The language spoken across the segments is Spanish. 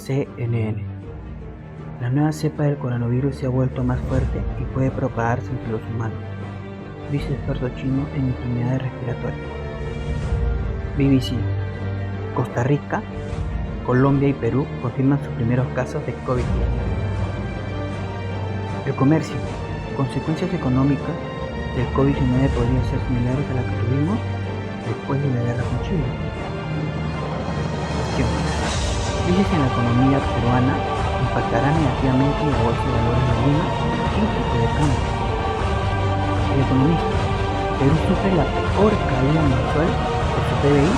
CNN. La nueva cepa del coronavirus se ha vuelto más fuerte y puede propagarse entre los humanos, dice experto chino en enfermedades respiratorias. BBC. Costa Rica, Colombia y Perú confirman sus primeros casos de COVID-19. El comercio. Consecuencias económicas del COVID-19 podrían ser similares a las que tuvimos después de la guerra con Chile. Cuestión. Crisis en la economía peruana impactará negativamente en la bolsa de valores de Lima y el tipo de cambio. El economista. Perú sufre la peor caída mensual de su PBI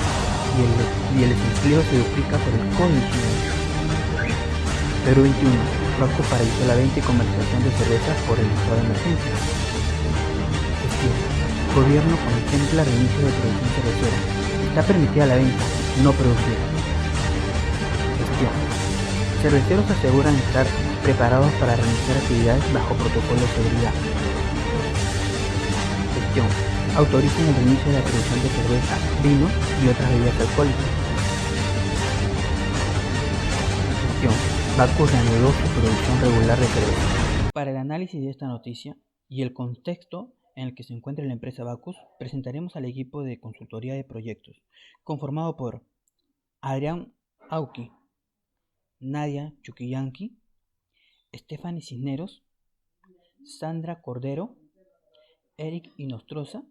y el desempleo se duplica por el COVID-19. Perú 21. Banco paralizó la venta y comercialización de cervezas por el estado de emergencia. Gestión. Gobierno contempla reinicio de producción cervecera. Está permitida la venta, no producir. Gestión. Cerveceros aseguran estar preparados para reiniciar actividades bajo protocolo de seguridad. Gestión. Autorizan el reinicio de la producción de cerveza, vino y otras bebidas alcohólicas. Gestión. Bacus reanudó su producción regular de cerveza. Para el análisis de esta noticia y el contexto en el que se encuentra la empresa Bacus, presentaremos al equipo de consultoría de proyectos, conformado por Adrián Auqui, Nadia Chuquillanqui, Stephanie Cisneros, Sandra Cordero, Eric Inostroza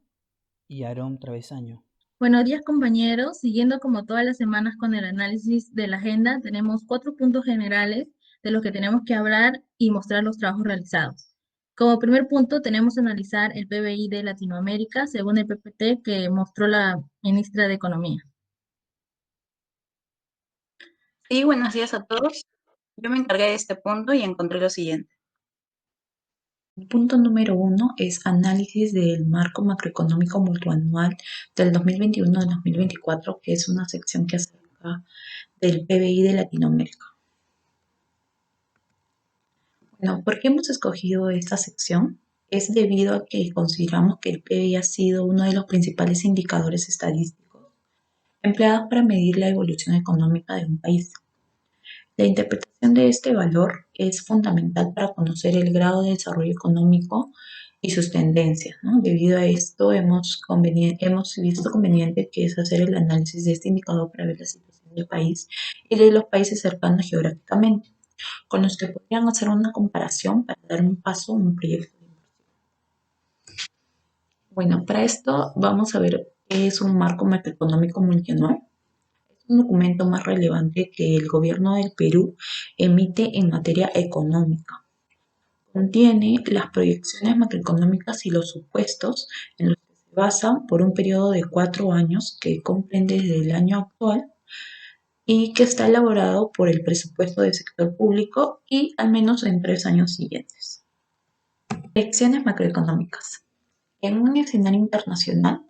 y Aarón Travesaño. Buenos días, compañeros. Siguiendo como todas las semanas con el análisis de la agenda, tenemos 4 puntos generales de los que tenemos que hablar y mostrar los trabajos realizados. Como primer punto, tenemos que analizar el PBI de Latinoamérica según el PPT que mostró la ministra de Economía. Sí, buenos días a todos. Yo me encargué de este punto y encontré lo siguiente. El punto número 1 es análisis del marco macroeconómico multianual del 2021 al 2024, que es una sección que acerca del PBI de Latinoamérica. Bueno, ¿por qué hemos escogido esta sección? Es debido a que consideramos que el PBI ha sido uno de los principales indicadores estadísticos empleados para medir la evolución económica de un país. La interpretación de este valor es fundamental para conocer el grado de desarrollo económico y sus tendencias, ¿no? Debido a esto, hemos visto conveniente que es hacer el análisis de este indicador para ver la situación del país y de los países cercanos geográficamente, con los que podrían hacer una comparación para dar un paso a un proyecto de inversión. Bueno, para esto vamos a ver qué es un marco macroeconómico multianual. Un documento más relevante que el gobierno del Perú emite en materia económica. Contiene las proyecciones macroeconómicas y los supuestos en los que se basan por un periodo de 4 años que comprende desde el año actual y que está elaborado por el presupuesto del sector público y al menos en 3 años siguientes. Proyecciones macroeconómicas. En un escenario internacional,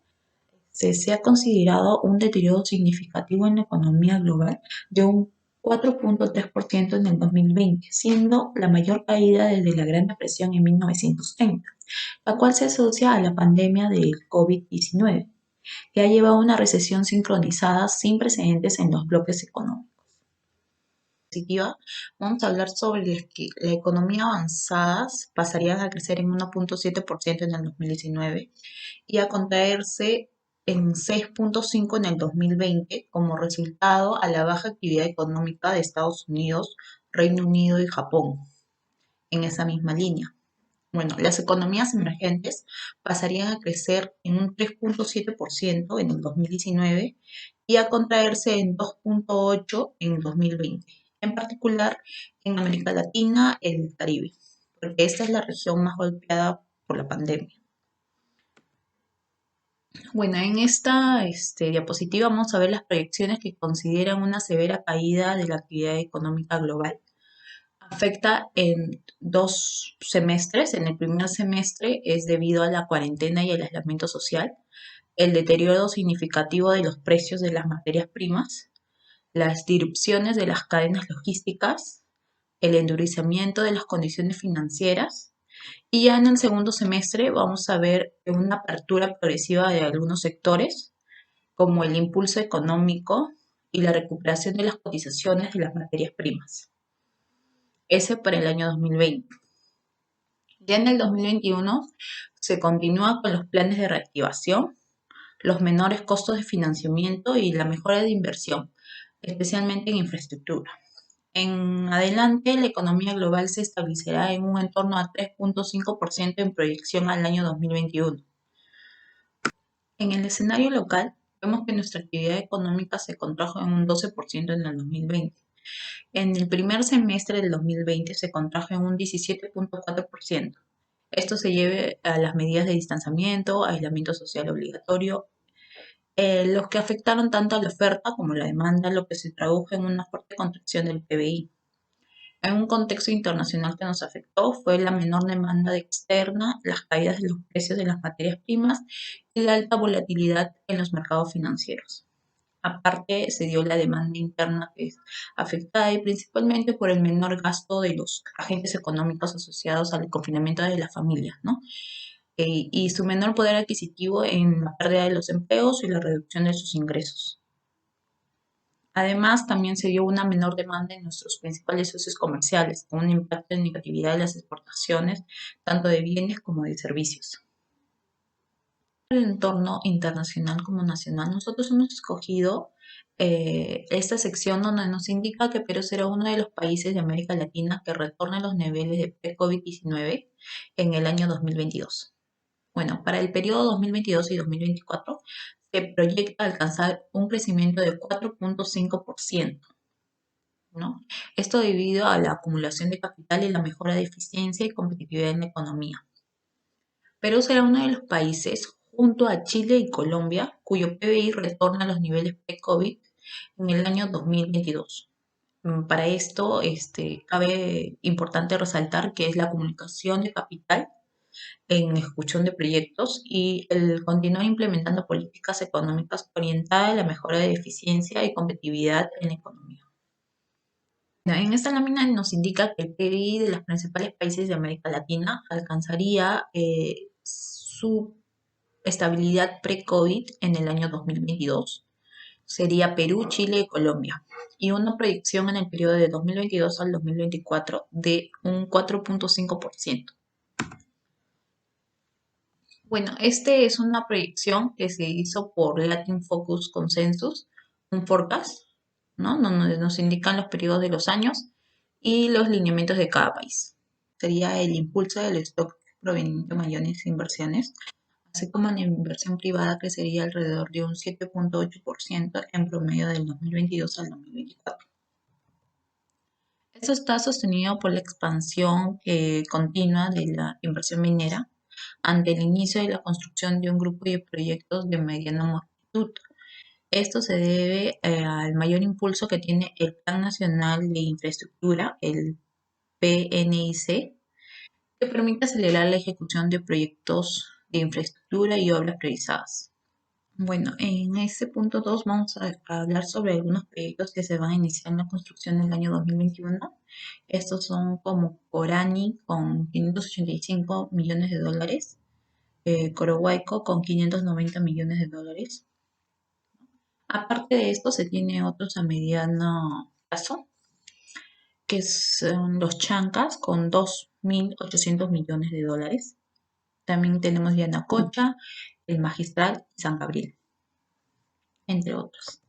se ha considerado un deterioro significativo en la economía global de un 4.3% en el 2020, siendo la mayor caída desde la Gran Depresión en 1930, la cual se asocia a la pandemia del COVID-19, que ha llevado a una recesión sincronizada sin precedentes en los bloques económicos. Vamos a hablar sobre la economía avanzada pasaría a crecer en 1.7% en el 2019 y a contraerse en 6.5% en el 2020 como resultado a la baja actividad económica de Estados Unidos, Reino Unido y Japón en esa misma línea. Bueno, las economías emergentes pasarían a crecer en un 3.7% en el 2019 y a contraerse en 2.8% en el 2020, en particular en América Latina y el Caribe, porque esta es la región más golpeada por la pandemia. Bueno, en esta diapositiva vamos a ver las proyecciones que consideran una severa caída de la actividad económica global. Afecta en 2 semestres. En el primer semestre es debido a la cuarentena y el aislamiento social, el deterioro significativo de los precios de las materias primas, las disrupciones de las cadenas logísticas, el endurecimiento de las condiciones financieras. Y ya en el segundo semestre vamos a ver una apertura progresiva de algunos sectores, como el impulso económico y la recuperación de las cotizaciones de las materias primas. Ese para el año 2020. Ya en el 2021 se continúa con los planes de reactivación, los menores costos de financiamiento y la mejora de inversión, especialmente en infraestructura. En adelante, la economía global se estabilizará en un entorno a 3.5% en proyección al año 2021. En el escenario local, vemos que nuestra actividad económica se contrajo en un 12% en el 2020. En el primer semestre del 2020 se contrajo en un 17.4%. Esto se debe a las medidas de distanciamiento, aislamiento social obligatorio, los que afectaron tanto a la oferta como la demanda, lo que se tradujo en una fuerte contracción del PBI. En un contexto internacional que nos afectó fue la menor demanda externa, las caídas de los precios de las materias primas y la alta volatilidad en los mercados financieros. Aparte, se dio la demanda interna que es afectada y principalmente por el menor gasto de los agentes económicos asociados al confinamiento de las familias, ¿no? Y su menor poder adquisitivo en la pérdida de los empleos y la reducción de sus ingresos. Además, también se dio una menor demanda en nuestros principales socios comerciales, con un impacto en negatividad de las exportaciones, tanto de bienes como de servicios. En el entorno internacional como nacional, nosotros hemos escogido esta sección donde nos indica que Perú será uno de los países de América Latina que retorne a los niveles de pre-COVID-19 en el año 2022. Bueno, para el periodo 2022 y 2024 se proyecta alcanzar un crecimiento de 4.5%, ¿no? Esto debido a la acumulación de capital y la mejora de eficiencia y competitividad en la economía. Perú será uno de los países, junto a Chile y Colombia, cuyo PBI retorna a los niveles pre-COVID en el año 2022. Para esto, cabe importante resaltar que es la acumulación de capital en ejecución de proyectos y el continuar implementando políticas económicas orientadas a la mejora de eficiencia y competitividad en la economía. En esta lámina nos indica que el PBI de los principales países de América Latina alcanzaría su estabilidad pre-COVID en el año 2022. Sería Perú, Chile y Colombia. Y una proyección en el periodo de 2022 al 2024 de un 4.5%. Bueno, este es una proyección que se hizo por Latin Focus Consensus, un forecast, ¿no? Donde nos indican los periodos de los años y los lineamientos de cada país. Sería el impulso del stock proveniente de mayores inversiones, así como la inversión privada que sería alrededor de un 7.8% en promedio del 2022 al 2024. Esto está sostenido por la expansión continua de la inversión minera ante el inicio de la construcción de un grupo de proyectos de mediana magnitud. Esto se debe al mayor impulso que tiene el Plan Nacional de Infraestructura, el PNIC, que permite acelerar la ejecución de proyectos de infraestructura y obras priorizadas. Bueno, en este punto 2 vamos a hablar sobre algunos proyectos que se van a iniciar en la construcción del año 2021. Estos son como Corani con 585 millones de dólares, Corohuayco con 590 millones de dólares. Aparte de esto, se tiene otros a mediano plazo, que son los Chancas con 2.800 millones de dólares. También tenemos Yanacocha, el Magistral y San Gabriel, entre otros.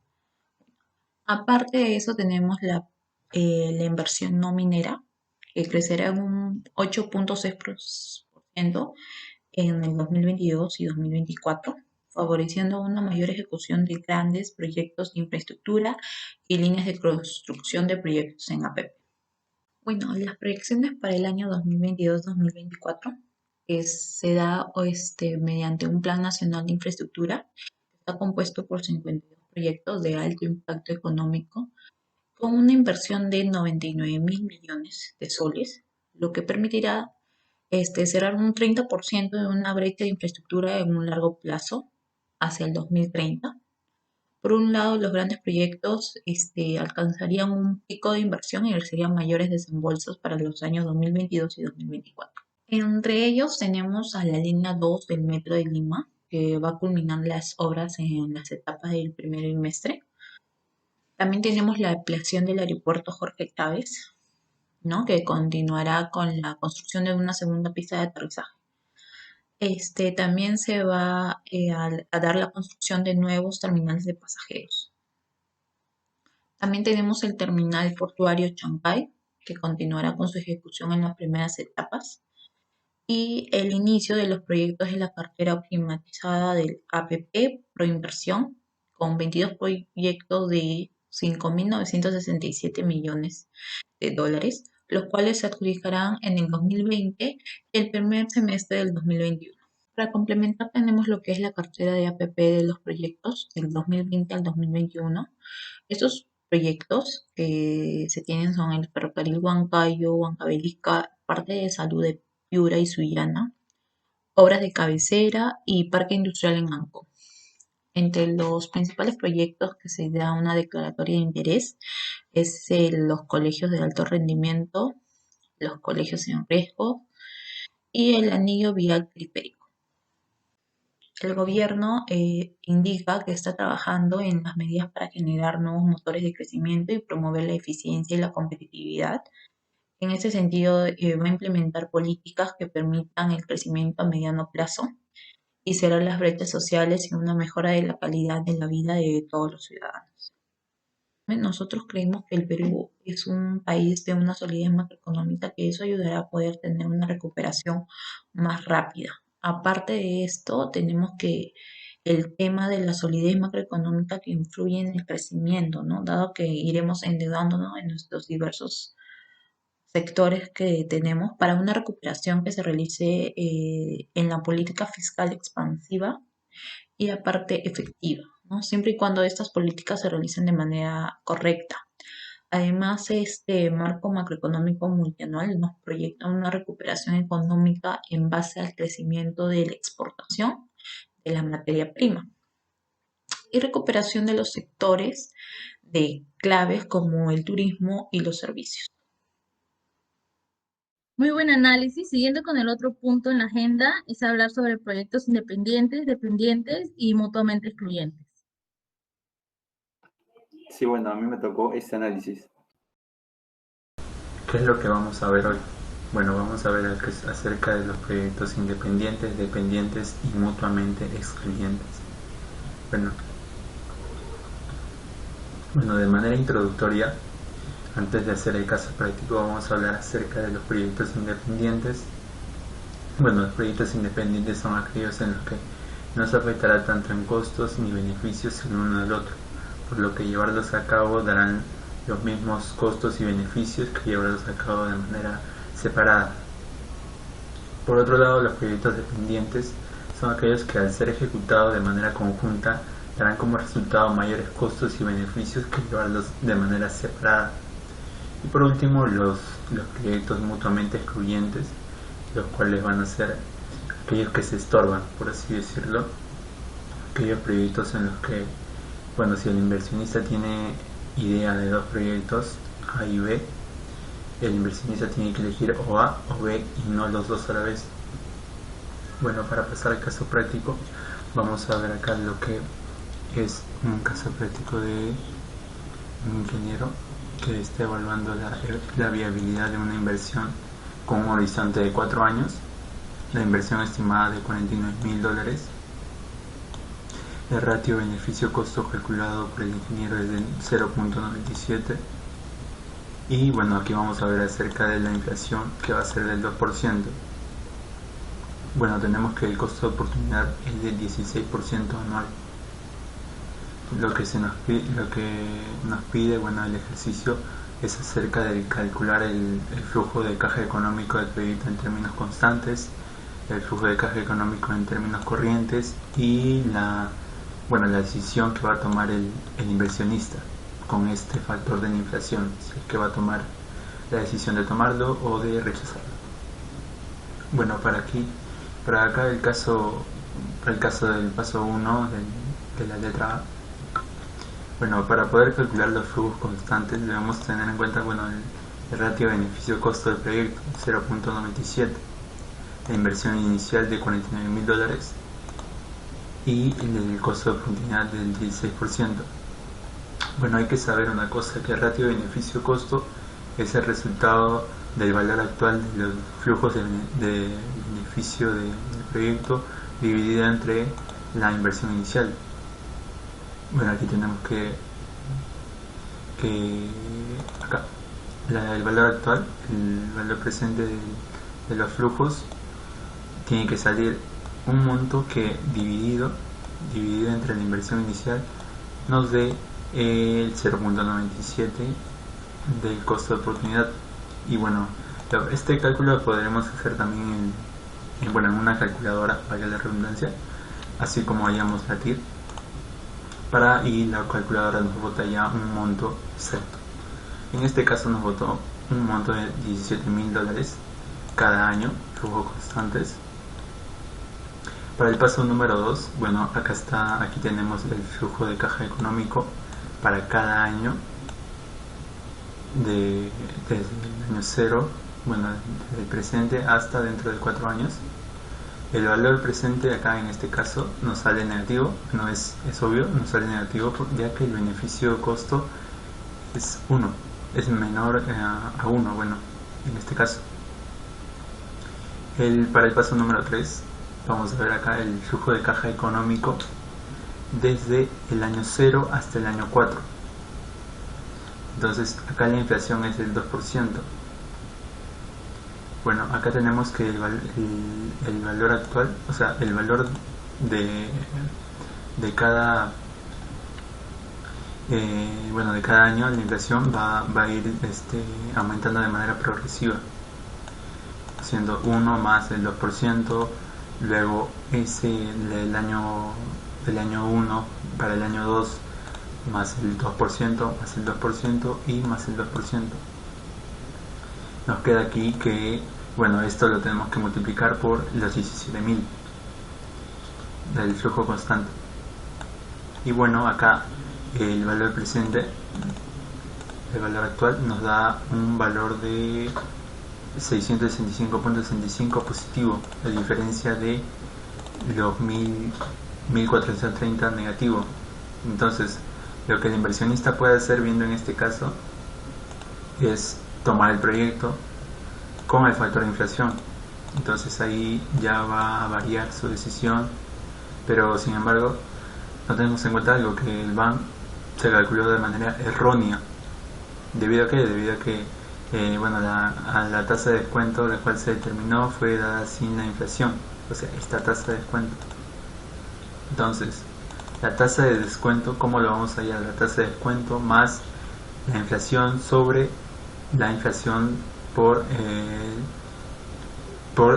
Aparte de eso, tenemos la inversión no minera, que crecerá en un 8.6% en el 2022 y 2024, favoreciendo una mayor ejecución de grandes proyectos de infraestructura y líneas de construcción de proyectos en APP. Bueno, las proyecciones para el año 2022-2024 se da mediante un Plan Nacional de Infraestructura que está compuesto por 52 proyectos de alto impacto económico con una inversión de 99.000 millones de soles, lo que permitirá cerrar un 30% de una brecha de infraestructura en un largo plazo hacia el 2030. Por un lado, los grandes proyectos alcanzarían un pico de inversión y serían mayores desembolsos para los años 2022 y 2024. Entre ellos tenemos a la línea 2 del Metro de Lima, que va a culminar las obras en las etapas del primer trimestre. También tenemos la ampliación del aeropuerto Jorge Chávez, ¿no? Que continuará con la construcción de una segunda pista de aterrizaje. También se va a dar la construcción de nuevos terminales de pasajeros. También tenemos el terminal portuario Chancay, que continuará con su ejecución en las primeras etapas, y el inicio de los proyectos de la cartera optimizada del APP Proinversión, con 22 proyectos de 5.967 millones de dólares, los cuales se adjudicarán en el 2020 y el primer semestre del 2021. Para complementar tenemos lo que es la cartera de APP de los proyectos del 2020 al 2021. Estos proyectos que se tienen son el ferrocarril Huancayo, Huancavelica, parte de salud de Piura y Sullana, obras de cabecera y parque industrial en Anco. Entre los principales proyectos que se da una declaratoria de interés es los colegios de alto rendimiento, los colegios en riesgo y el anillo vial periférico. El gobierno indica que está trabajando en las medidas para generar nuevos motores de crecimiento y promover la eficiencia y la competitividad. En ese sentido, va a implementar políticas que permitan el crecimiento a mediano plazo y cerrar las brechas sociales y una mejora de la calidad de la vida de todos los ciudadanos. Nosotros creemos que el Perú es un país de una solidez macroeconómica, que eso ayudará a poder tener una recuperación más rápida. Aparte de esto, tenemos que el tema de la solidez macroeconómica que influye en el crecimiento, ¿no? Dado que iremos endeudándonos en nuestros diversos sectores que tenemos para una recuperación que se realice en la política fiscal expansiva y aparte efectiva, ¿no? Siempre y cuando estas políticas se realicen de manera correcta. Además, este marco macroeconómico multianual nos proyecta una recuperación económica en base al crecimiento de la exportación de la materia prima y recuperación de los sectores de claves como el turismo y los servicios. Muy buen análisis. Siguiendo con el otro punto en la agenda, es hablar sobre proyectos independientes, dependientes y mutuamente excluyentes. Sí, bueno, a mí me tocó este análisis. ¿Qué es lo que vamos a ver hoy? Bueno, vamos a ver acerca de los proyectos independientes, dependientes y mutuamente excluyentes. Bueno, de manera introductoria, antes de hacer el caso práctico, vamos a hablar acerca de los proyectos independientes. Bueno, los proyectos independientes son aquellos en los que no se afectará tanto en costos ni beneficios el uno del otro, por lo que llevarlos a cabo darán los mismos costos y beneficios que llevarlos a cabo de manera separada. Por otro lado, los proyectos dependientes son aquellos que al ser ejecutados de manera conjunta darán como resultado mayores costos y beneficios que llevarlos de manera separada. Y por último, los proyectos mutuamente excluyentes, los cuales van a ser aquellos que se estorban, por así decirlo, aquellos proyectos en los que, bueno, si el inversionista tiene idea de dos proyectos, A y B, el inversionista tiene que elegir o A o B y no los dos a la vez. Bueno, para pasar al caso práctico, vamos a ver acá lo que es un caso práctico de un ingeniero que está evaluando la viabilidad de una inversión con un horizonte de 4 años, la inversión estimada de $49.000. El ratio beneficio-costo calculado por el ingeniero es de 0.97. Y bueno, aquí vamos a ver acerca de la inflación, que va a ser del 2%. Bueno, tenemos que el costo de oportunidad es del 16% anual. Lo que nos pide, bueno, el ejercicio es acerca de calcular el flujo de caja económico del proyecto en términos constantes, el flujo de caja económico en términos corrientes y la decisión que va a tomar el inversionista con este factor de la inflación, si es que va a tomar la decisión de tomarlo o de rechazarlo. Bueno, para acá el caso del paso 1 de la letra A. Bueno, para poder calcular los flujos constantes debemos tener en cuenta, bueno, el ratio beneficio-costo del proyecto, 0.97, la inversión inicial de $49.000 y el costo de oportunidad del 16%. Bueno, hay que saber una cosa, que el ratio beneficio-costo es el resultado del valor actual de los flujos de beneficio del proyecto dividido entre la inversión inicial. Bueno, aquí tenemos que acá el valor actual, el valor presente de los flujos, tiene que salir un monto que dividido entre la inversión inicial nos dé el 0.97 del costo de oportunidad. Y bueno, este cálculo lo podremos hacer también en una calculadora, valga la redundancia, así como hayamos la TIR, y la calculadora nos bota ya un monto exacto. En este caso nos botó un monto de $17.000 cada año, flujos constantes. Para el paso número 2, bueno, aquí tenemos el flujo de caja económico para cada año desde el año 0, bueno, desde el presente hasta dentro de 4 años. El valor presente acá en este caso nos sale negativo, no es obvio, nos sale negativo ya que el beneficio costo es 1, es menor a 1, bueno, en este caso. Para el paso número 3, vamos a ver acá el flujo de caja económico desde el año 0 hasta el año 4. Entonces acá la inflación es del 2%. Bueno, acá tenemos que el valor actual, o sea, el valor de cada de cada año la inflación va a ir aumentando de manera progresiva, siendo 1 más el 2%, luego del año 1 para el año 2 más el 2%, más el 2% y más el 2%. Nos queda aquí que, bueno, esto lo tenemos que multiplicar por los 17.000 del flujo constante. Y bueno, acá el valor presente, el valor actual, nos da un valor de 665.65 positivo, a diferencia de los 1.430 negativo. Entonces, lo que el inversionista puede hacer viendo en este caso es tomar el proyecto con el factor de inflación. Entonces ahí ya va a variar su decisión, pero sin embargo no tenemos en cuenta algo, que el BAN se calculó de manera errónea. ¿Debido a qué? Debido a que la tasa de descuento la cual se determinó fue dada sin la inflación, o sea, esta tasa de descuento. Entonces, la tasa de descuento, ¿cómo lo vamos a hallar? La tasa de descuento más la inflación sobre la inflación por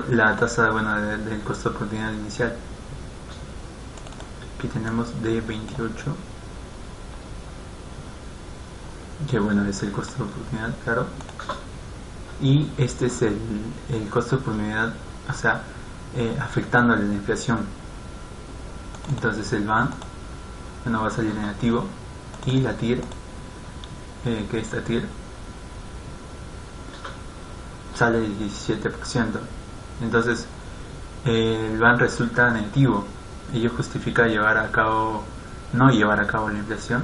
la tasa del costo de oportunidad inicial. Aquí tenemos de 28, que bueno, es el costo de oportunidad, claro, y este es el costo de oportunidad, o sea, afectándole la inflación. Entonces el BAN va a salir negativo, y la TIR, que esta TIR sale del 17%. Entonces el BAN resulta negativo. Ello justifica no llevar a cabo la inflación.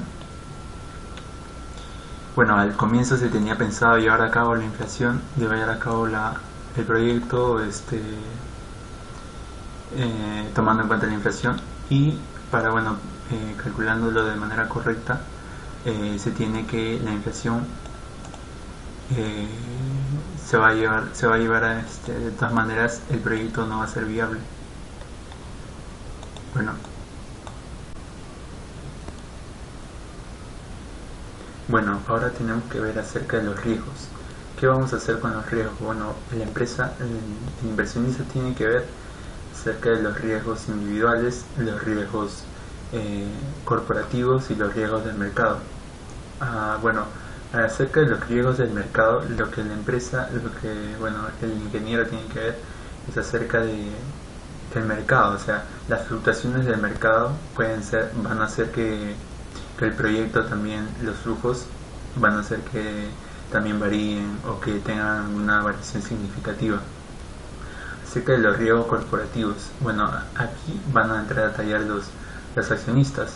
Bueno, al comienzo se tenía pensado llevar a cabo la inflación, llevar a cabo el proyecto tomando en cuenta la inflación, y para calculándolo de manera correcta, se tiene que la inflación se va a llevar de todas maneras, el proyecto no va a ser viable. Bueno, ahora tenemos que ver acerca de los riesgos. ¿Qué vamos a hacer con los riesgos? Bueno, la empresa, el inversionista tiene que ver acerca de los riesgos individuales, los riesgos corporativos y los riesgos del mercado. Acerca de los riesgos del mercado, lo que el ingeniero tiene que ver es acerca del mercado. O sea, las fluctuaciones del mercado van a hacer que el proyecto también, los flujos van a hacer que también varíen o que tengan una variación significativa. Acerca de los riesgos corporativos, aquí van a entrar a tallar los accionistas,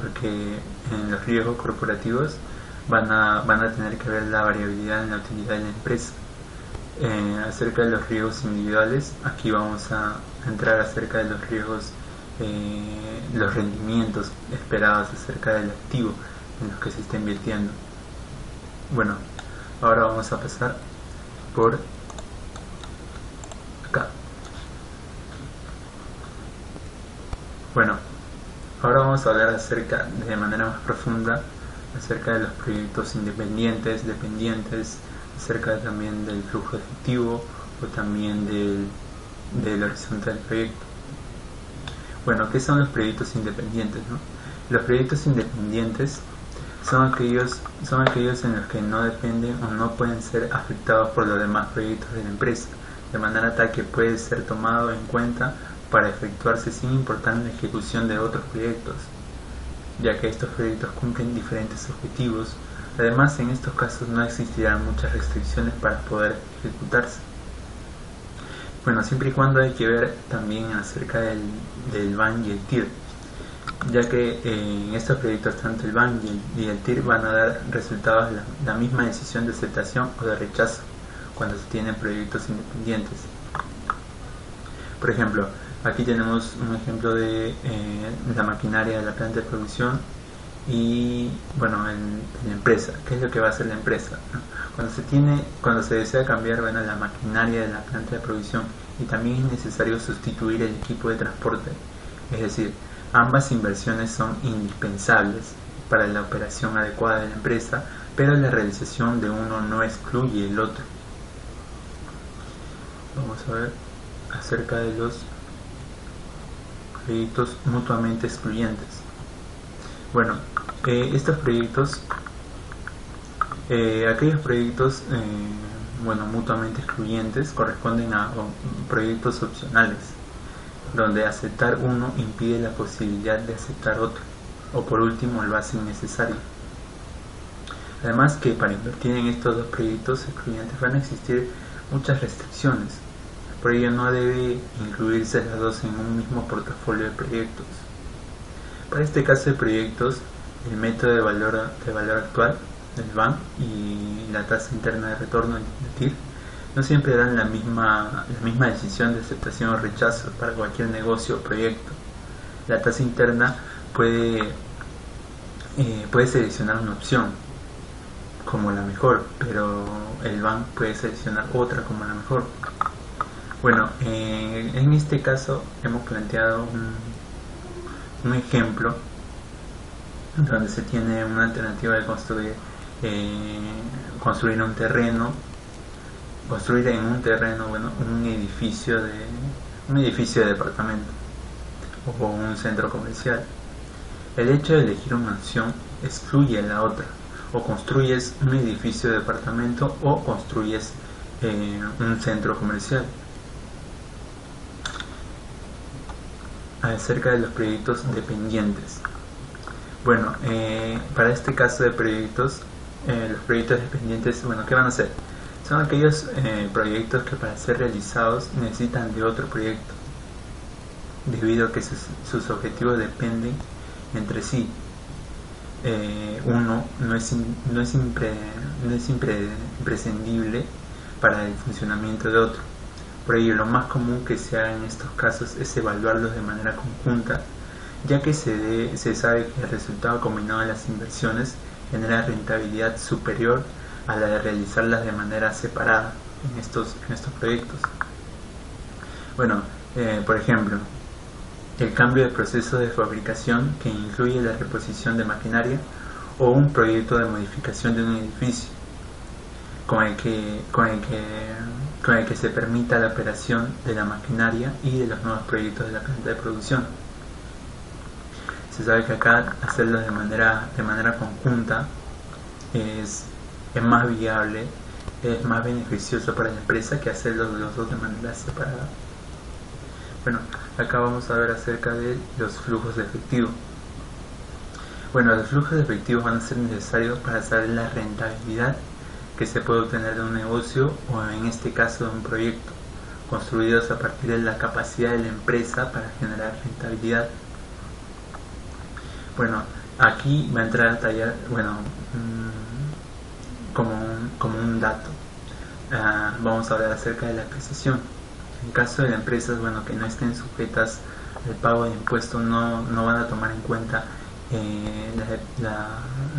porque en los riesgos corporativos van a tener que ver la variabilidad en la utilidad de la empresa. Acerca de los riesgos individuales, aquí vamos a entrar acerca de los riesgos, los rendimientos esperados acerca del activo en los que se está invirtiendo. Bueno, ahora vamos a pasar por acá. Bueno, ahora vamos a hablar de manera más profunda acerca de los proyectos independientes, dependientes, acerca también del flujo efectivo o también del horizonte del proyecto. Bueno, ¿qué son los proyectos independientes, no? Los proyectos independientes son aquellos en los que no dependen o no pueden ser afectados por los demás proyectos de la empresa, de manera tal que puede ser tomado en cuenta para efectuarse sin importar la ejecución de otros proyectos, ya que estos proyectos cumplen diferentes objetivos. Además, en estos casos no existirán muchas restricciones para poder ejecutarse. Bueno, siempre y cuando hay que ver también acerca del BAN y el TIR, ya que en estos proyectos tanto el BAN y el TIR van a dar resultados la misma decisión de aceptación o de rechazo cuando se tienen proyectos independientes. Por ejemplo, aquí tenemos un ejemplo de la maquinaria de la planta de producción y bueno, en la empresa. ¿Qué es lo que va a hacer la empresa? Cuando se desea cambiar la maquinaria de la planta de producción, y también es necesario sustituir el equipo de transporte, es decir, ambas inversiones son indispensables para la operación adecuada de la empresa, pero la realización de uno no excluye el otro. Vamos a ver acerca de los proyectos mutuamente excluyentes. Bueno, estos proyectos, aquellos proyectos mutuamente excluyentes corresponden a proyectos opcionales, donde aceptar uno impide la posibilidad de aceptar otro, o por último lo hace innecesario. Además que para invertir en estos dos proyectos excluyentes van a existir muchas restricciones, por ello no debe incluirse las dos en un mismo portafolio de proyectos. Para este caso de proyectos, el método de valor actual, el BAN, y la tasa interna de retorno, el TIR, no siempre dan la misma decisión de aceptación o rechazo para cualquier negocio o proyecto. La tasa interna puede seleccionar una opción como la mejor, pero el BAN puede seleccionar otra como la mejor. Bueno, en este caso hemos planteado un ejemplo donde se tiene una alternativa de construir en un terreno un edificio de departamento o un centro comercial. El hecho de elegir una opción excluye la otra: o construyes un edificio de departamento o construyes un centro comercial. Acerca de los proyectos dependientes. Bueno, para este caso de proyectos, los proyectos dependientes, ¿qué van a hacer? Son aquellos proyectos que para ser realizados necesitan de otro proyecto, debido a que sus objetivos dependen entre sí. Uno no es imprescindible para el funcionamiento de otro. Por ello, lo más común que se haga en estos casos es evaluarlos de manera conjunta, ya que se sabe que el resultado combinado de las inversiones genera rentabilidad superior a la de realizarlas de manera separada en estos proyectos. Bueno, por ejemplo, el cambio de proceso de fabricación que incluye la reposición de maquinaria, o un proyecto de modificación de un edificio con el que se permita la operación de la maquinaria y de los nuevos proyectos de la planta de producción. Se sabe que acá hacerlo de manera conjunta es más viable, es más beneficioso para la empresa que hacerlo los dos de manera separada. Bueno, acá vamos a ver acerca de los flujos de efectivo. Bueno, los flujos de efectivo van a ser necesarios para saber la rentabilidad que se puede obtener de un negocio, o en este caso de un proyecto, construidos a partir de la capacidad de la empresa para generar rentabilidad. Bueno, Aquí va a entrar a detallar, bueno, como un dato. Vamos a hablar acerca de la apreciación. En caso de las empresas, bueno, que no estén sujetas al pago de impuestos, no van a tomar en cuenta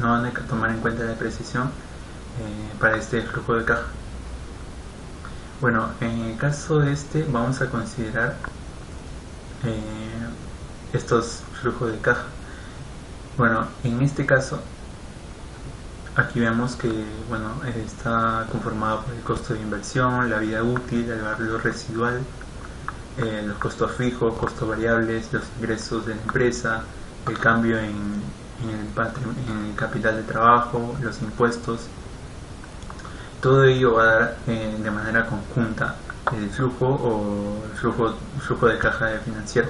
no van a tomar en cuenta la apreciación para este flujo de caja. Bueno, en el caso de vamos a considerar estos flujos de caja. Bueno, en este caso, aquí vemos que bueno, está conformado por el costo de inversión, la vida útil, el valor residual, los costos fijos, costos variables, los ingresos de la empresa, el cambio en el capital de trabajo, los impuestos. Todo ello va a dar de manera conjunta el flujo o flujo de caja financiero.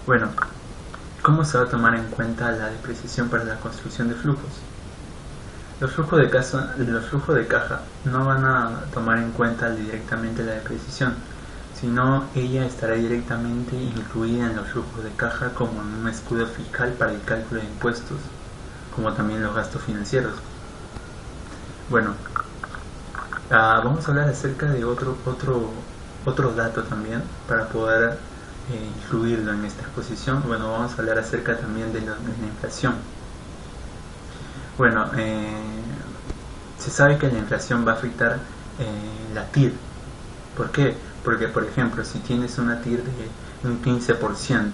Bueno, ¿cómo se va a tomar en cuenta la depreciación para la construcción de flujos? Los flujos de caja no van a tomar en cuenta directamente la depreciación, sino ella estará directamente incluida en los flujos de caja como en un escudo fiscal para el cálculo de impuestos, como también los gastos financieros. Bueno, vamos a hablar acerca de otro dato también para poder incluirlo en esta exposición. Bueno, vamos a hablar acerca también de la inflación. Bueno, se sabe que la inflación va a afectar la TIR. ¿Por qué? Porque, por ejemplo, si tienes una TIR de un 15%,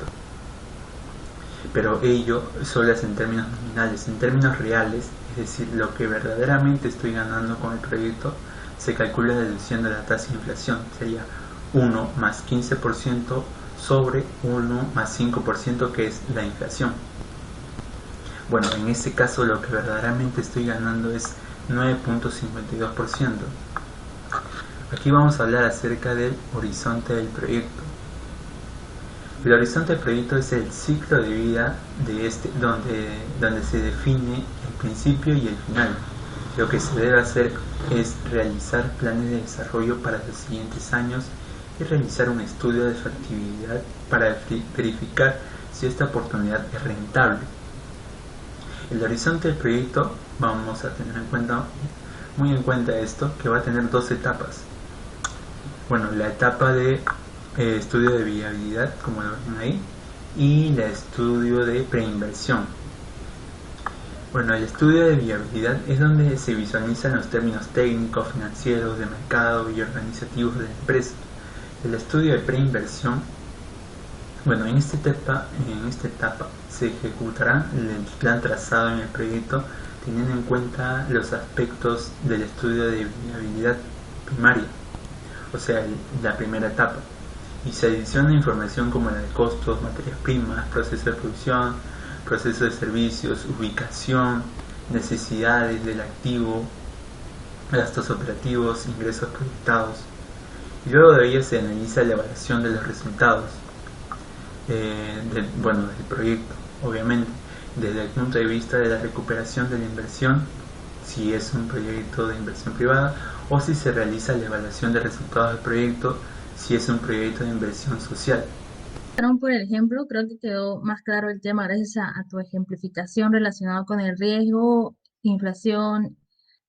pero ello solo es en términos nominales, en términos reales, es decir, lo que verdaderamente estoy ganando con el proyecto, se calcula deduciendo la tasa de inflación. Sería 1 más 15% sobre 1 más 5%, que es la inflación. Bueno, en este caso lo que verdaderamente estoy ganando es 9.52%. Aquí vamos a hablar acerca del horizonte del proyecto. El horizonte del proyecto es el ciclo de vida de donde se define el principio y el final. Lo que se debe hacer es realizar planes de desarrollo para los siguientes años y realizar un estudio de factibilidad para verificar si esta oportunidad es rentable. El horizonte del proyecto, vamos a tener muy en cuenta esto, que va a tener dos etapas. Bueno, la etapa de estudio de viabilidad, como lo ven ahí, y el estudio de preinversión. Bueno, el estudio de viabilidad es donde se visualizan los términos técnicos, financieros, de mercado y organizativos de la empresa. El estudio de preinversión, bueno, en esta etapa se ejecutará el plan trazado en el proyecto teniendo en cuenta los aspectos del estudio de viabilidad primaria, o sea, la primera etapa, y se adiciona información como la de costos, materias primas, proceso de producción, proceso de servicios, ubicación, necesidades del activo, gastos operativos, ingresos proyectados. Y luego de ello se analiza la evaluación de los resultados del proyecto, obviamente, desde el punto de vista de la recuperación de la inversión, si es un proyecto de inversión privada, o si se realiza la evaluación de resultados del proyecto, si es un proyecto de inversión social. Por el ejemplo, creo que quedó más claro el tema gracias a tu ejemplificación relacionado con el riesgo, inflación,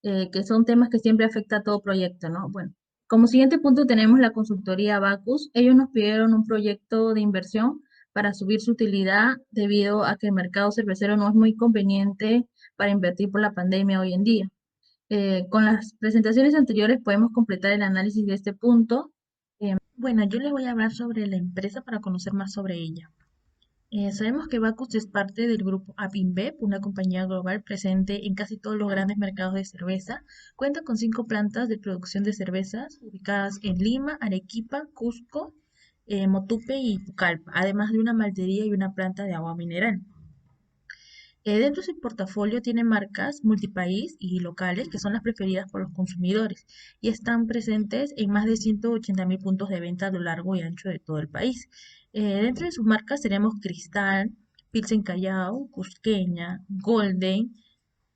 que son temas que siempre afecta a todo proyecto, ¿no? Bueno, como siguiente punto tenemos la consultoría Abacus. Ellos nos pidieron un proyecto de inversión para subir su utilidad debido a que el mercado cervecero no es muy conveniente para invertir por la pandemia hoy en día. Con las presentaciones anteriores podemos completar el análisis de este punto. Bueno, yo les voy a hablar sobre la empresa para conocer más sobre ella. Sabemos que Bacus es parte del grupo AppInbev, una compañía global presente en casi todos los grandes mercados de cerveza. Cuenta con 5 plantas de producción de cervezas ubicadas en Lima, Arequipa, Cusco, Motupe y Pucallpa, además de una maltería y una planta de agua mineral. Dentro de su portafolio tiene marcas multipaís y locales que son las preferidas por los consumidores y están presentes en más de 180.000 puntos de venta a lo largo y ancho de todo el país. Dentro de sus marcas tenemos Cristal, Pilsen Callao, Cusqueña, Golden,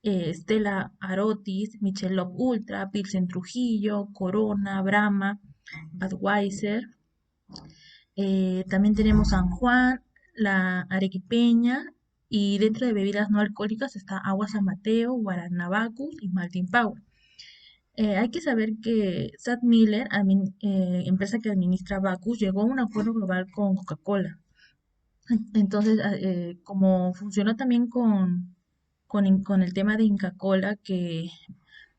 Stella Arotis, Michelob Ultra, Pilsen Trujillo, Corona, Brahma, Budweiser. También tenemos San Juan, la arequipeña, y dentro de bebidas no alcohólicas está Agua San Mateo, Guaraná Bacchus y Maltin Power. Hay que saber que Sad Miller, empresa que administra Bacchus, llegó a un acuerdo global con Coca-Cola. Entonces, como funcionó también con el tema de Inca Kola, que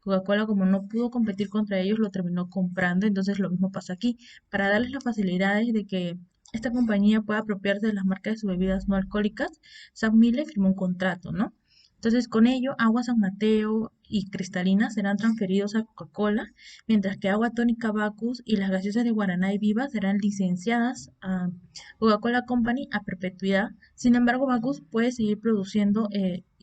Coca-Cola, como no pudo competir contra ellos, lo terminó comprando. Entonces lo mismo pasa aquí, para darles las facilidades de que esta compañía pueda apropiarse de las marcas de sus bebidas no alcohólicas. Sam Miller firmó un contrato, ¿no? Entonces, con ello, Agua San Mateo y Cristalina serán transferidos a Coca-Cola, mientras que Agua Tónica Bacchus y las gaseosas de Guaraná y Viva serán licenciadas a Coca-Cola Company a perpetuidad. Sin embargo, Bacchus puede seguir produciendo,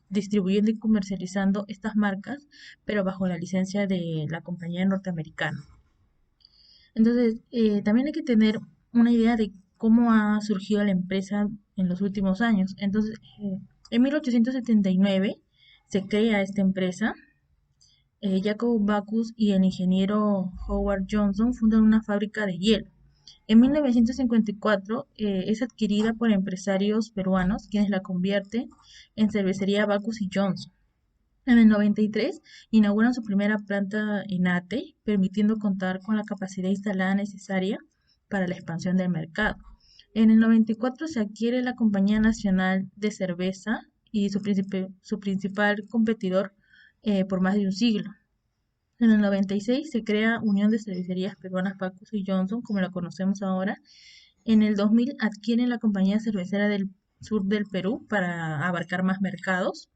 distribuyendo y comercializando estas marcas, pero bajo la licencia de la compañía norteamericana. Entonces, también hay que tener una idea de cómo ha surgido la empresa en los últimos años. Entonces, en 1879 se crea esta empresa. Jacob Bacchus y el ingeniero Howard Johnson fundan una fábrica de hielo. En 1954 es adquirida por empresarios peruanos, quienes la convierten en cervecería Bacchus y Johnson. En el 93 inauguran su primera planta en Ate, permitiendo contar con la capacidad instalada necesaria para la expansión del mercado. En el 94 se adquiere la Compañía Nacional de Cerveza y su principal competidor por más de un siglo. En el 96 se crea Unión de Cervecerías Peruanas Bacchus y Johnson, como la conocemos ahora. En el 2000 adquieren la Compañía Cervecera del Sur del Perú para abarcar más mercados.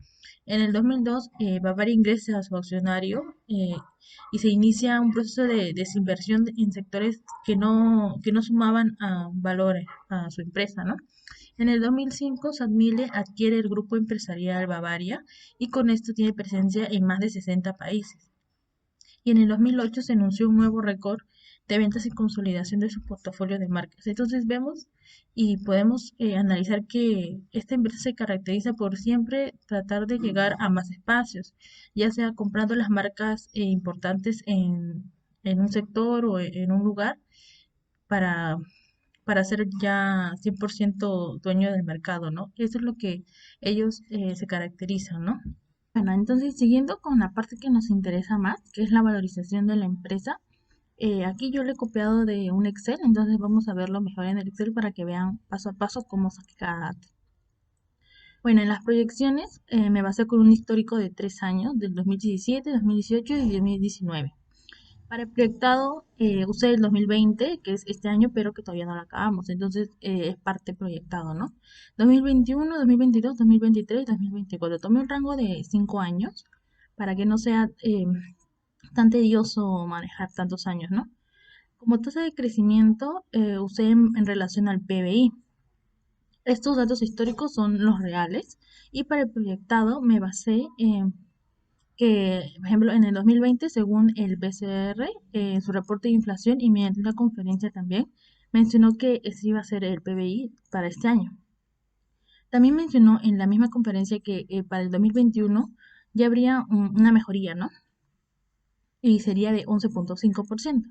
En el 2002 Bavaria ingresa a su accionario y se inicia un proceso de desinversión en sectores que no sumaban valores a su empresa, ¿no? En el 2005, Sadmile adquiere el grupo empresarial Bavaria y con esto tiene presencia en más de 60 países. Y en el 2008 se anunció un nuevo récord de ventas y consolidación de su portafolio de marcas. Entonces vemos y podemos analizar que esta empresa se caracteriza por siempre tratar de llegar a más espacios, ya sea comprando las marcas importantes en un sector o en un lugar para, para ser ya 100% dueño del mercado, ¿no? Eso es lo que ellos se caracterizan, ¿no? Bueno, entonces siguiendo con la parte que nos interesa más, que es la valorización de la empresa, aquí yo le he copiado de un Excel, entonces vamos a verlo mejor en el Excel para que vean paso a paso cómo saqué cada dato. Bueno, en las proyecciones me basé con un histórico de 3 años, del 2017, 2018 y 2019. Para el proyectado usé el 2020, que es este año, pero que todavía no lo acabamos, entonces es parte proyectado, ¿no? 2021, 2022, 2023, 2024. Tomé un rango de 5 años para que no sea tan tedioso manejar tantos años, ¿no? Como tasa de crecimiento usé en relación al PBI. Estos datos históricos son los reales y para el proyectado me basé en que, por ejemplo, en el 2020, según el BCR, en su reporte de inflación y mediante una conferencia también, mencionó que ese iba a ser el PBI para este año. También mencionó en la misma conferencia que para el 2021 ya habría una mejoría, ¿no? Y sería de 11.5%.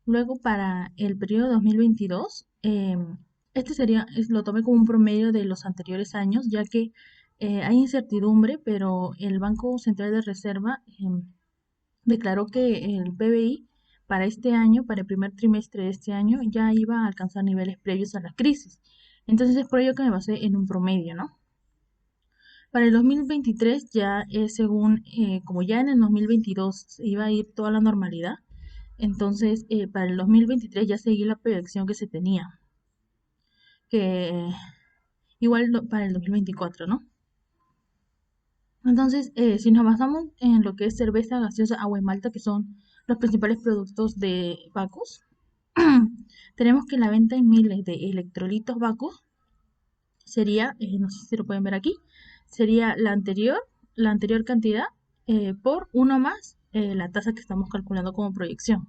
Luego, para el periodo 2022, lo tomé como un promedio de los anteriores años, ya que hay incertidumbre, pero el Banco Central de Reserva declaró que el PBI para este año, para el primer trimestre de este año, ya iba a alcanzar niveles previos a la crisis. Entonces es por ello que me basé en un promedio, ¿no? Para el 2023 ya es según, como ya en el 2022 iba a ir toda la normalidad, entonces para el 2023 ya seguí la proyección que se tenía, que igual para el 2024, ¿no? Entonces, si nos basamos en lo que es cerveza, gaseosa, agua y malta, que son los principales productos de Bacchus, tenemos que la venta en miles de electrolitos Bacchus sería, no sé si lo pueden ver aquí, sería la anterior cantidad por uno más la tasa que estamos calculando como proyección.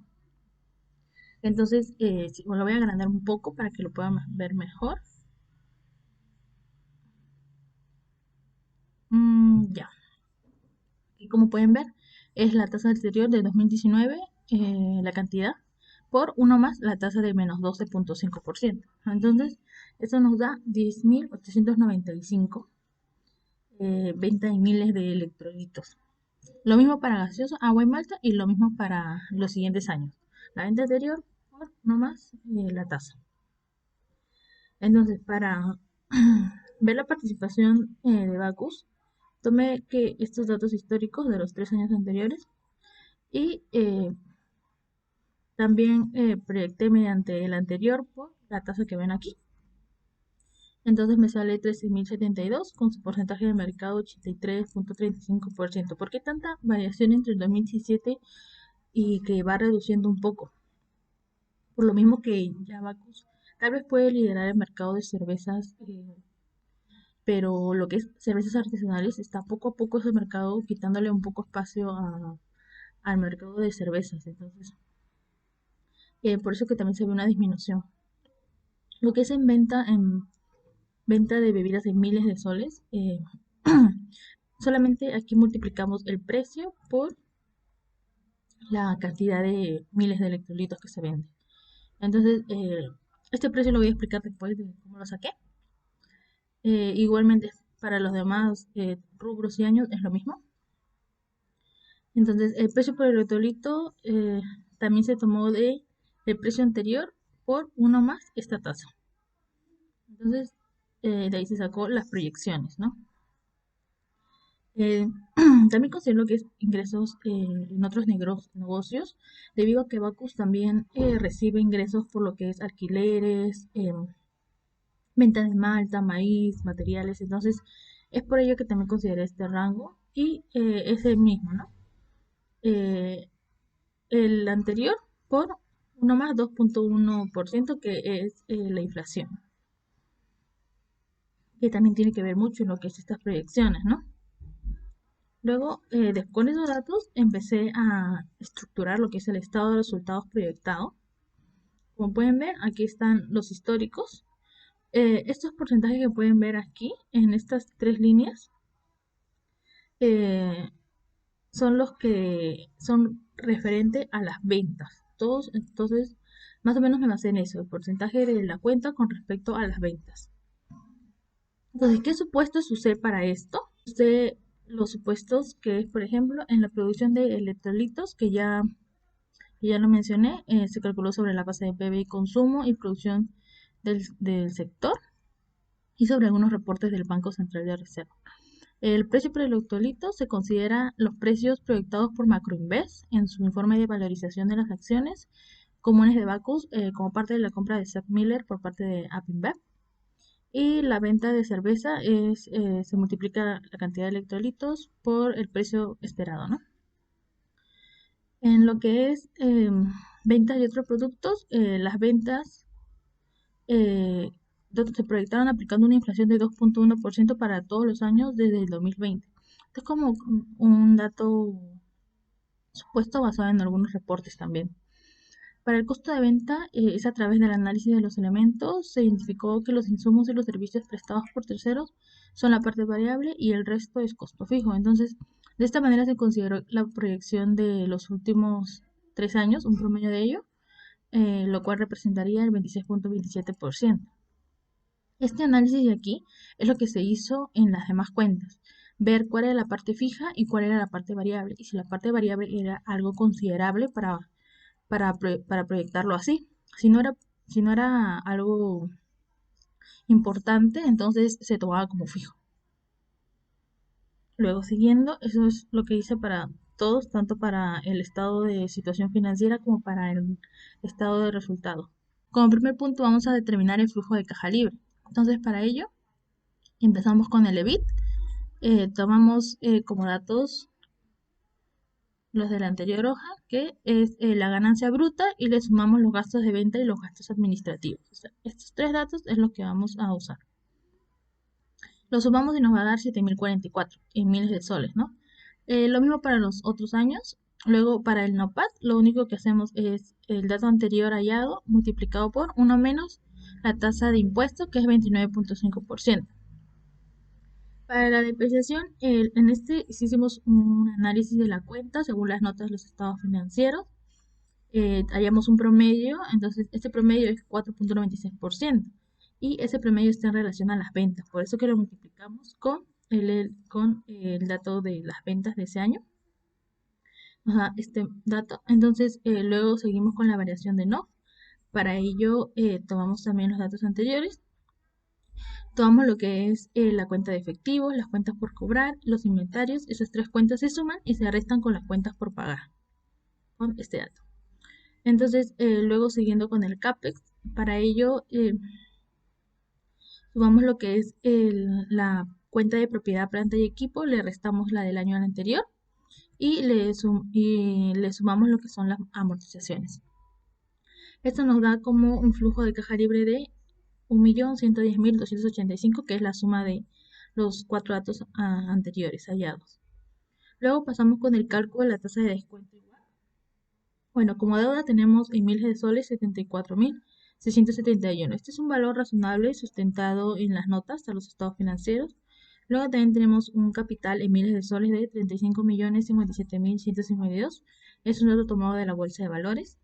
Entonces, lo voy a agrandar un poco para que lo puedan ver mejor. Ya. Y como pueden ver, es la tasa anterior de 2019, la cantidad, por uno más la tasa de menos 12.5%. Entonces, Esto nos da 10.895 venta de miles de electrolitos. Lo mismo para gaseosa, agua y malta, y lo mismo para los siguientes años. La venta anterior por no más la tasa. Entonces, para ver la participación de Bacus, tomé que estos datos históricos de los 3 años anteriores y también proyecté mediante el anterior por la tasa que ven aquí. Entonces me sale 13.072 con su porcentaje de mercado 83.35%. ¿Por qué tanta variación entre el 2017 y que va reduciendo un poco? Por lo mismo que ya Bacus tal vez puede liderar el mercado de cervezas, pero lo que es cervezas artesanales está poco a poco ese mercado quitándole un poco espacio al mercado de cervezas. Entonces, por eso que también se ve una disminución. Lo que es en venta de bebidas en miles de soles, solamente aquí multiplicamos el precio por la cantidad de miles de electrolitos que se venden. Entonces, este precio lo voy a explicar después de cómo lo saqué. Igualmente, para los demás rubros y años es lo mismo. Entonces, el precio por electrolito también se tomó del precio anterior por uno más esta tasa. Entonces, de ahí se sacó las proyecciones, ¿no? También considero que es ingresos en otros negocios, debido a que Bacus también recibe ingresos por lo que es alquileres, venta de malta, maíz, materiales. Entonces, es por ello que también consideré este rango y es el mismo, ¿no? El anterior por uno más 2.1%, que es la inflación, que también tiene que ver mucho en lo que es estas proyecciones, ¿no? Luego, con esos datos, empecé a estructurar lo que es el estado de resultados proyectado. Como pueden ver, aquí están los históricos. Estos porcentajes que pueden ver aquí, en estas 3 líneas, son los que son referentes a las ventas. Todos, entonces, más o menos me basé en eso, el porcentaje de la cuenta con respecto a las ventas. Entonces, ¿qué supuestos usé para esto? Usé los supuestos que es, por ejemplo, en la producción de electrolitos, que ya lo mencioné, se calculó sobre la base de PBI, consumo y producción del sector, y sobre algunos reportes del Banco Central de Reserva. El precio por electrolito se considera los precios proyectados por Macroinvest en su informe de valorización de las acciones comunes de Bacus como parte de la compra de SAP Miller por parte de AppInBev. Y la venta de cerveza se multiplica la cantidad de electrolitos por el precio esperado, ¿no? En lo que es ventas de otros productos, las ventas se proyectaron aplicando una inflación de 2.1% para todos los años desde el 2020. Esto es como un dato supuesto basado en algunos reportes también. Para el costo de venta, es a través del análisis de los elementos, se identificó que los insumos y los servicios prestados por terceros son la parte variable y el resto es costo fijo. Entonces, de esta manera se consideró la proyección de los últimos 3 años, un promedio de ello, lo cual representaría el 26.27%. Este análisis de aquí es lo que se hizo en las demás cuentas, ver cuál era la parte fija y cuál era la parte variable, y si la parte variable era algo considerable para proyectarlo así. Si no era algo importante, entonces se tomaba como fijo. Luego, siguiendo, eso es lo que hice para todos, tanto para el estado de situación financiera como para el estado de resultado. Como primer punto vamos a determinar el flujo de caja libre. Entonces, para ello, empezamos con el EBIT. Tomamos como datos los de la anterior hoja, que es la ganancia bruta, y le sumamos los gastos de venta y los gastos administrativos. O sea, estos 3 datos es lo que vamos a usar. Lo sumamos y nos va a dar 7.044 en miles de soles, ¿no? Lo mismo para los otros años. Luego, para el NOPAT, lo único que hacemos es el dato anterior hallado multiplicado por 1 menos la tasa de impuesto, que es 29.5%. Para la depreciación, en este hicimos un análisis de la cuenta según las notas de los estados financieros. Hallamos un promedio, entonces este promedio es 4.96%. y ese promedio está en relación a las ventas, por eso que lo multiplicamos con el dato de las ventas de ese año, nos da este dato. Entonces luego seguimos con la variación de NOF. Para ello tomamos también los datos anteriores, tomamos lo que es la cuenta de efectivos, las cuentas por cobrar, los inventarios, esas tres cuentas se suman y se restan con las cuentas por pagar, con este dato. Entonces luego siguiendo con el CAPEX, para ello sumamos lo que es la cuenta de propiedad, planta y equipo, le restamos la del año anterior y le sumamos lo que son las amortizaciones. Esto nos da como un flujo de caja libre de 1.110.285, que es la suma de los cuatro datos anteriores hallados. Luego pasamos con el cálculo de la tasa de descuento igual. Bueno, como deuda tenemos en miles de soles 74.671. Este es un valor razonable sustentado en las notas a los estados financieros. Luego también tenemos un capital en miles de soles de 35.057.152. Es un dato tomado de la bolsa de valores.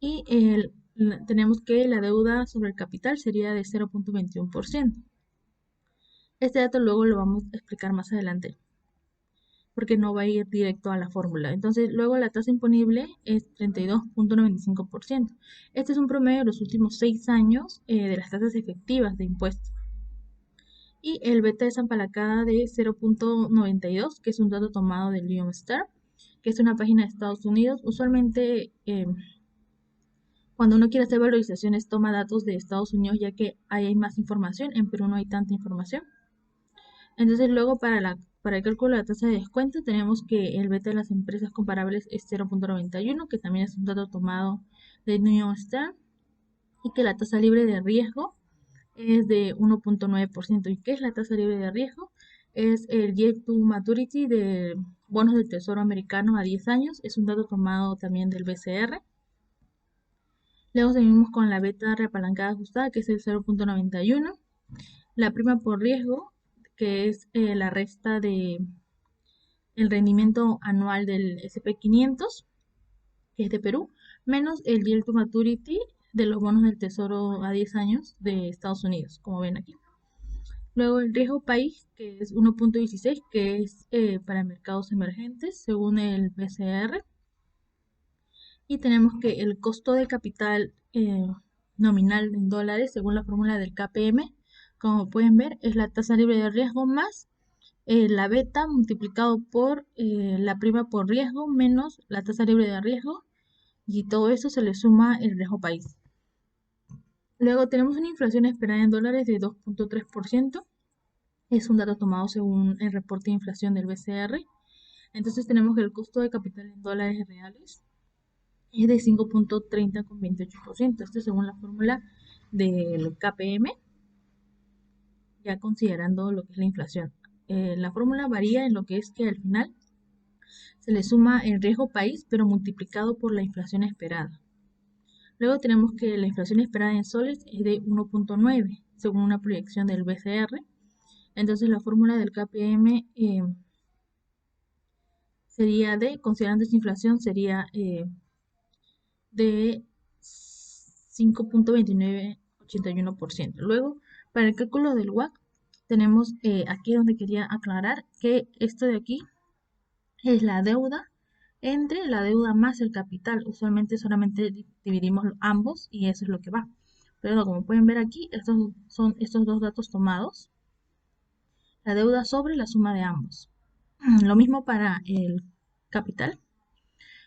Y tenemos que la deuda sobre el capital sería de 0.21%. Este dato luego lo vamos a explicar más adelante, porque no va a ir directo a la fórmula. Entonces, luego la tasa imponible es 32.95%. Este es un promedio de los últimos 6 años de las tasas efectivas de impuestos. Y el beta es empalacada de 0.92, que es un dato tomado del Lion Star, que es una página de Estados Unidos. Usualmente, cuando uno quiere hacer valorizaciones, toma datos de Estados Unidos, ya que ahí hay más información. En Perú no hay tanta información. Entonces, luego para el cálculo de la tasa de descuento tenemos que el beta de las empresas comparables es 0.91, que también es un dato tomado de New York Star, y que la tasa libre de riesgo es de 1.9%. ¿Y qué es la tasa libre de riesgo? Es el yield to maturity de bonos del Tesoro americano a 10 años, es un dato tomado también del BCR. Luego seguimos con la beta reapalancada ajustada, que es el 0.91. La prima por riesgo, que es la resta de el rendimiento anual del SP500, que es de Perú, menos el yield to maturity de los bonos del Tesoro a 10 años de Estados Unidos, como ven aquí. Luego el riesgo país, que es 1.16, que es para mercados emergentes, según el BCR. Y tenemos que el costo de capital nominal en dólares, según la fórmula del KPM, como pueden ver, es la tasa libre de riesgo más la beta multiplicado por la prima por riesgo menos la tasa libre de riesgo, y todo eso se le suma el riesgo país. Luego tenemos una inflación esperada en dólares de 2.3%. Es un dato tomado según el reporte de inflación del BCR. Entonces tenemos que el costo de capital en dólares reales es de 5.30,28%. Esto es según la fórmula del KPM, ya considerando lo que es la inflación. La fórmula varía en lo que es que al final se le suma el riesgo país, pero multiplicado por la inflación esperada. Luego tenemos que la inflación esperada en soles es de 1.9, según una proyección del BCR. Entonces la fórmula del KPM sería considerando esta inflación, sería de 5.2981%. Luego, para el cálculo del WACC, tenemos aquí donde quería aclarar que esto de aquí es la deuda entre la deuda más el capital. Usualmente solamente dividimos ambos y eso es lo que va. Pero como pueden ver aquí, estos son estos dos datos tomados. La deuda sobre la suma de ambos. Lo mismo para el capital.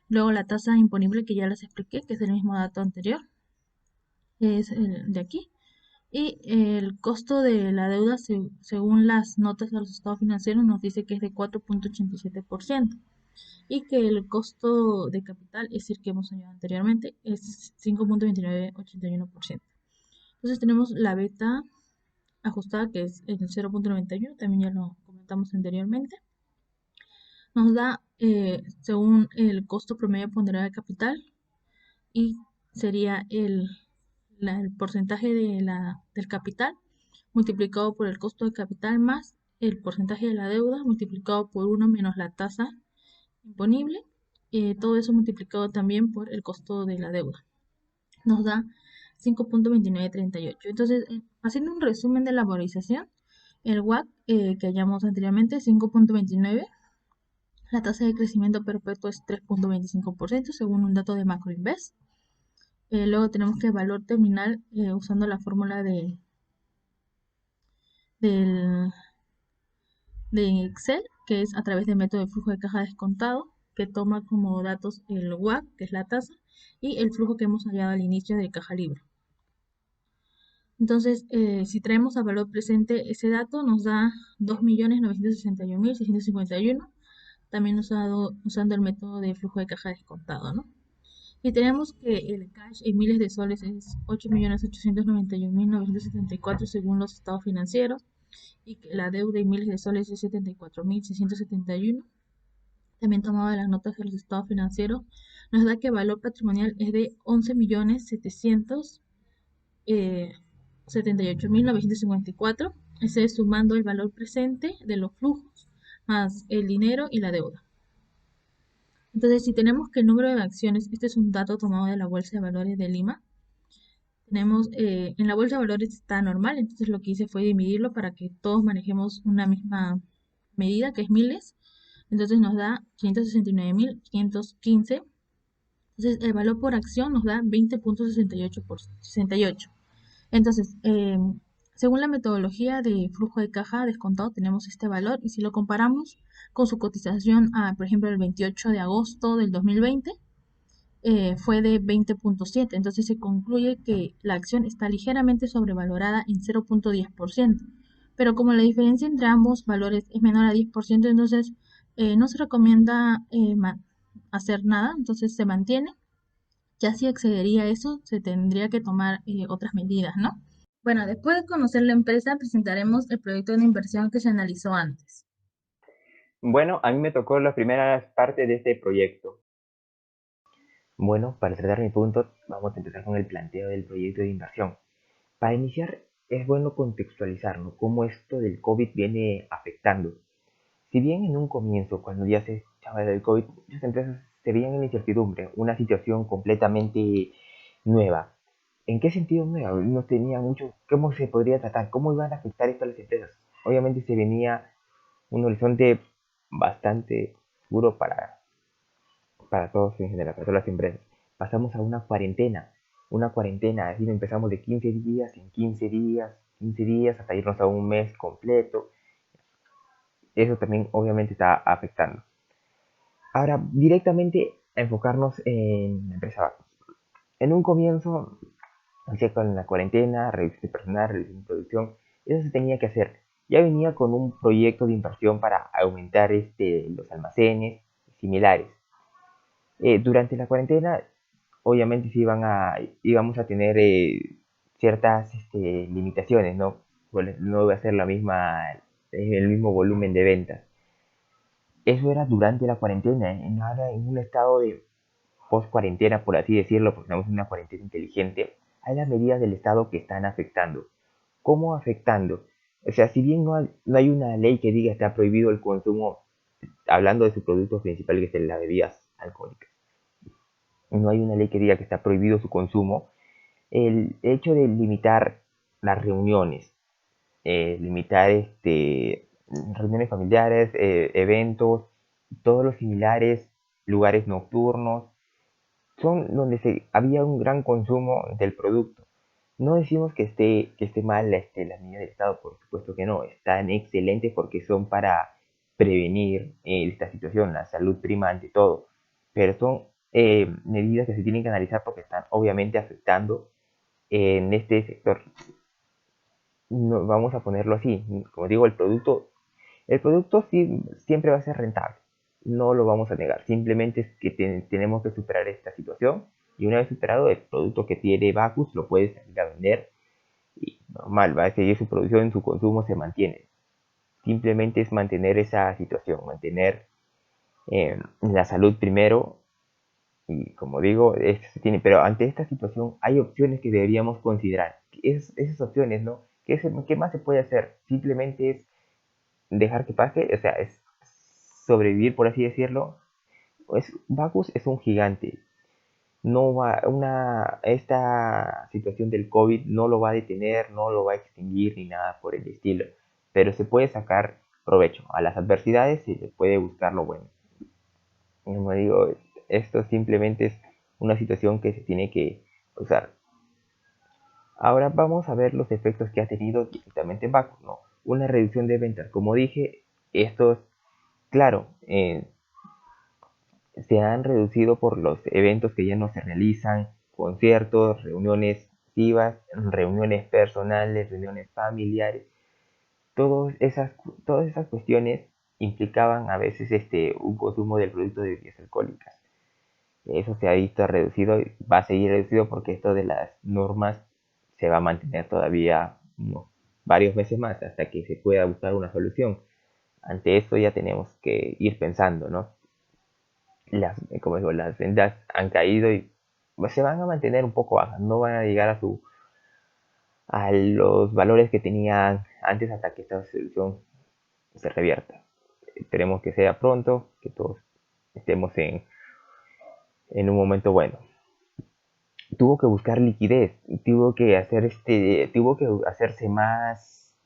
Luego la tasa imponible que ya les expliqué, que es el mismo dato anterior, es el de aquí. Y el costo de la deuda, según las notas de los estados financieros, nos dice que es de 4.87%. Y que el costo de capital, es decir, que hemos añadido anteriormente, es 5.2981%. Entonces tenemos la beta ajustada, que es el 0.91, también ya lo comentamos anteriormente. Nos da, según el costo promedio ponderado de capital, y sería el porcentaje del capital multiplicado por el costo de capital más el porcentaje de la deuda multiplicado por 1 menos la tasa imponible, todo eso multiplicado también por el costo de la deuda. Nos da 5.2938. Entonces, haciendo un resumen de la valorización, el WACC que hallamos anteriormente, 5.29. La tasa de crecimiento perpetuo es 3.25% según un dato de Macroinvest. Luego tenemos que el valor terminal usando la fórmula del de Excel, que es a través del método de flujo de caja descontado, que toma como datos el WACC, que es la tasa, y el flujo que hemos hallado al inicio de caja libre. Entonces, si traemos a valor presente ese dato, nos da 2.961.651, también usando el método de flujo de caja descontado, ¿no? Y tenemos que el cash en miles de soles es 8.891.974 según los estados financieros, y que la deuda en miles de soles es 74.671. También tomado de las notas de los estados financieros, nos da que el valor patrimonial es de 11.778.954. Ese es sumando el valor presente de los flujos más el dinero y la deuda. Entonces, si tenemos que el número de acciones, este es un dato tomado de la Bolsa de Valores de Lima. Tenemos, en la Bolsa de Valores está normal, entonces lo que hice fue dividirlo para que todos manejemos una misma medida, que es miles. Entonces nos da 569.515. Entonces el valor por acción nos da 20.68. Entonces, según la metodología de flujo de caja descontado, tenemos este valor, y si lo comparamos con su cotización, por ejemplo, el 28 de agosto del 2020, fue de 20.7. Entonces se concluye que la acción está ligeramente sobrevalorada en 0.10%. Pero como la diferencia entre ambos valores es menor a 10%, entonces no se recomienda hacer nada, entonces se mantiene. Ya si excedería eso, se tendría que tomar otras medidas, ¿no? Bueno, después de conocer la empresa, presentaremos el proyecto de inversión que se analizó antes. Bueno, a mí me tocó las primeras partes de este proyecto. Bueno, para tratar mi punto, vamos a empezar con el planteo del proyecto de inversión. Para iniciar, es bueno contextualizar, ¿no?, cómo esto del COVID viene afectando. Si bien en un comienzo, cuando ya se echaba del COVID, muchas empresas se veían en incertidumbre, una situación completamente nueva. ¿En qué sentido nueva? No tenía mucho, ¿cómo se podría tratar? ¿Cómo iban a afectar esto a las empresas? Obviamente se venía un horizonte bastante duro para todos en general, para todas las empresas. Pasamos a una cuarentena, así empezamos de 15 días, en 15 días, hasta irnos a un mes completo. Eso también obviamente está afectando. Ahora, directamente a enfocarnos en la empresa Bacus. En un comienzo, con la cuarentena, reducción de personal, reducción de producción, eso se tenía que hacer. Ya venía con un proyecto de inversión para aumentar los almacenes similares. Durante la cuarentena, obviamente íbamos a tener ciertas limitaciones, ¿no? Pues no iba a ser el mismo volumen de ventas. Eso era durante la cuarentena, ahora en un estado de post-cuarentena, por así decirlo, porque estamos en una cuarentena inteligente, hay las medidas del Estado que están afectando. ¿Cómo afectando? O sea, si bien no hay una ley que diga está prohibido el consumo, hablando de su producto principal, que es las bebidas alcohólicas, no hay una ley que diga que está prohibido su consumo, el hecho de limitar las reuniones, limitar reuniones familiares, eventos, todos los similares, lugares nocturnos, son donde había un gran consumo del producto. No decimos que esté mal las medidas del Estado, por supuesto que no, están excelentes porque son para prevenir esta situación, la salud prima ante todo, pero son medidas que se tienen que analizar porque están obviamente afectando en este sector. No, vamos a ponerlo así, como digo, el producto sí, siempre va a ser rentable, no lo vamos a negar, simplemente es que tenemos que superar esta situación, y una vez superado el producto que tiene Bacus lo puede salir a vender y normal, va a seguir su producción, su consumo se mantiene. Simplemente es mantener esa situación, mantener la salud primero, y como digo, esto se tiene, pero ante esta situación hay opciones que deberíamos considerar. Esas opciones, ¿no? ¿Qué más se puede hacer? Simplemente es dejar que pase, o sea, es sobrevivir, por así decirlo. Bacus es un gigante. esta situación del COVID no lo va a detener, no lo va a extinguir ni nada por el estilo, pero se puede sacar provecho a las adversidades y se puede buscar lo bueno. Como digo, esto simplemente es una situación que se tiene que usar. Ahora vamos a ver los efectos que ha tenido directamente Bacus, ¿no? Una reducción de ventas. Como dije, estos, claro, se han reducido por los eventos que ya no se realizan, conciertos, reuniones masivas, reuniones personales, reuniones familiares. Todas esas cuestiones implicaban a veces un consumo del producto de bebidas alcohólicas. Eso se ha visto reducido y va a seguir reducido porque esto de las normas se va a mantener todavía varios meses más hasta que se pueda buscar una solución. Ante esto ya tenemos que ir pensando, ¿no? Como digo, las ventas han caído y se van a mantener un poco bajas, no van a llegar a los valores que tenían antes hasta que esta solución se revierta. Esperemos que sea pronto, que todos estemos en un momento bueno. Tuvo que buscar liquidez, tuvo que hacerse más,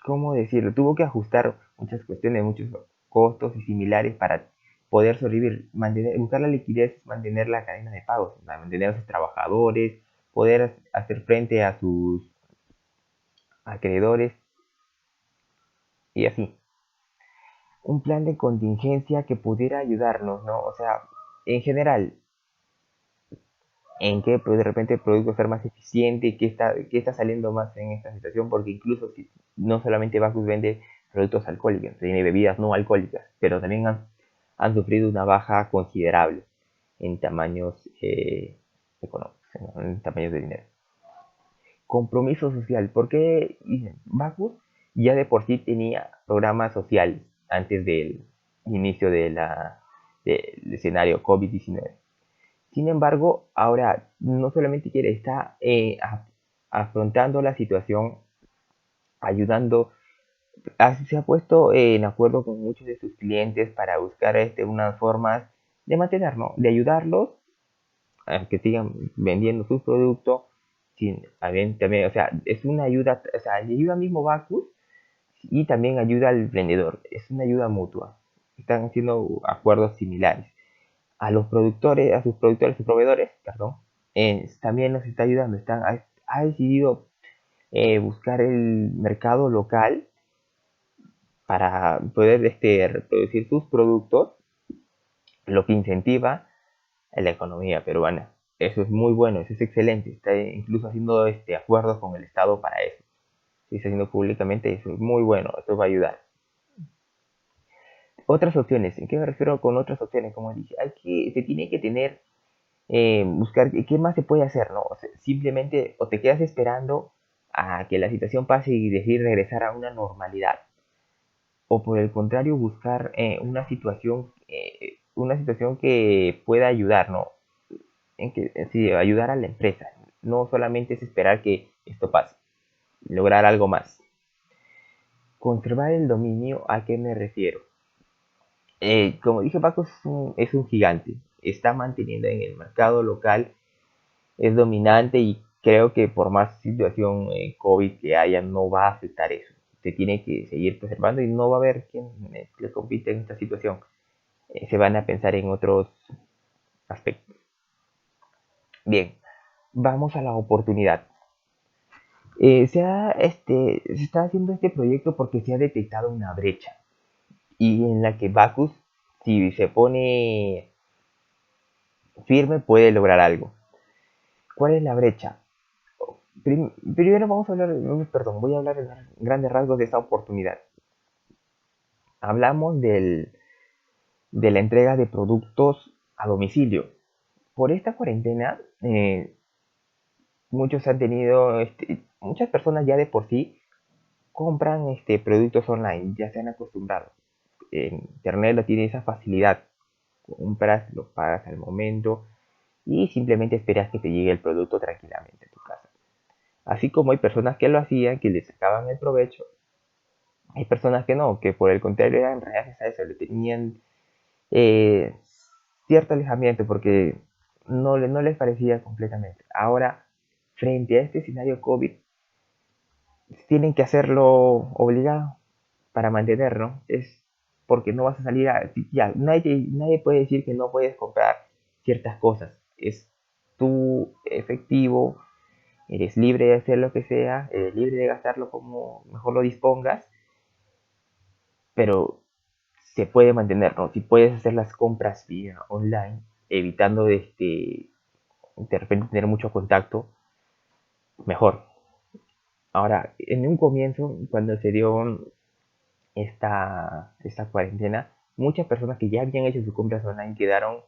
¿cómo decirlo? Tuvo que ajustar muchas cuestiones, muchos costos y similares para poder sobrevivir, buscar la liquidez, mantener la cadena de pagos, mantener a sus trabajadores, poder hacer frente a sus acreedores y así. Un plan de contingencia que pudiera ayudarnos, ¿no? O sea, en general, en qué pues, de repente el producto ser más eficiente y qué está saliendo más en esta situación, porque incluso si no solamente Bacus vende productos alcohólicos, tiene bebidas no alcohólicas, pero también han sufrido una baja considerable en tamaños económicos, en tamaños de dinero. Compromiso social, porque Bacus ya de por sí tenía programas sociales antes del inicio del escenario COVID-19. Sin embargo, ahora no solamente está afrontando la situación, ayudando, se ha puesto en acuerdo con muchos de sus clientes para buscar unas formas de mantenernos, de ayudarlos a que sigan vendiendo sus productos. También, o sea, es una ayuda, o sea, le ayuda mismo Bacus y también ayuda al vendedor, es una ayuda mutua. Están haciendo acuerdos similares a los productores, a sus productores, a sus proveedores, perdón, también nos está ayudando. Ha decidido buscar el mercado local para poder reproducir sus productos, lo que incentiva a la economía peruana. Eso es muy bueno, eso es excelente. Está incluso haciendo acuerdos con el Estado para eso. Si está haciendo públicamente, eso es muy bueno, eso va a ayudar. Otras opciones, ¿en qué me refiero con otras opciones? Como dije, se tiene que tener buscar qué más se puede hacer, ¿no? O sea, simplemente o te quedas esperando a que la situación pase y decir regresar a una normalidad, o por el contrario buscar una situación que pueda ayudar, ¿no? Sí, ayudar a la empresa. No solamente es esperar que esto pase, lograr algo más. Conservar el dominio, ¿a qué me refiero? Como dije, Paco es un gigante, está manteniendo en el mercado local, es dominante y creo que por más situación COVID que haya, no va a afectar eso. Se tiene que seguir preservando y no va a haber quien le compite en esta situación. Se van a pensar en otros aspectos. Bien, vamos a la oportunidad. Se está haciendo este proyecto porque se ha detectado una brecha y en la que Bacus, si se pone firme, puede lograr algo. ¿Cuál es la brecha? Primero vamos a hablar, voy a hablar en grandes rasgos de esta oportunidad. Hablamos de la entrega de productos a domicilio. Por esta cuarentena, muchas personas ya de por sí compran productos online, ya se han acostumbrado. Internet lo tiene esa facilidad. Compras, lo pagas al momento y simplemente esperas que te llegue el producto tranquilamente a tu casa. Así como hay personas que lo hacían, que les sacaban el provecho, hay personas que no, que por el contrario eran reacias a eso, le tenían cierto alejamiento porque no les parecía completamente. Ahora, frente a este escenario COVID, tienen que hacerlo obligado para mantenerlo. Es porque no vas a salir a... Ya, nadie puede decir que no puedes comprar ciertas cosas. Es tu efectivo, eres libre de hacer lo que sea, eres libre de gastarlo como mejor lo dispongas, pero se puede mantener, ¿no? Si puedes hacer las compras vía online, evitando de repente tener mucho contacto, mejor. Ahora, en un comienzo, cuando se dio esta cuarentena, muchas personas que ya habían hecho sus compras online quedaron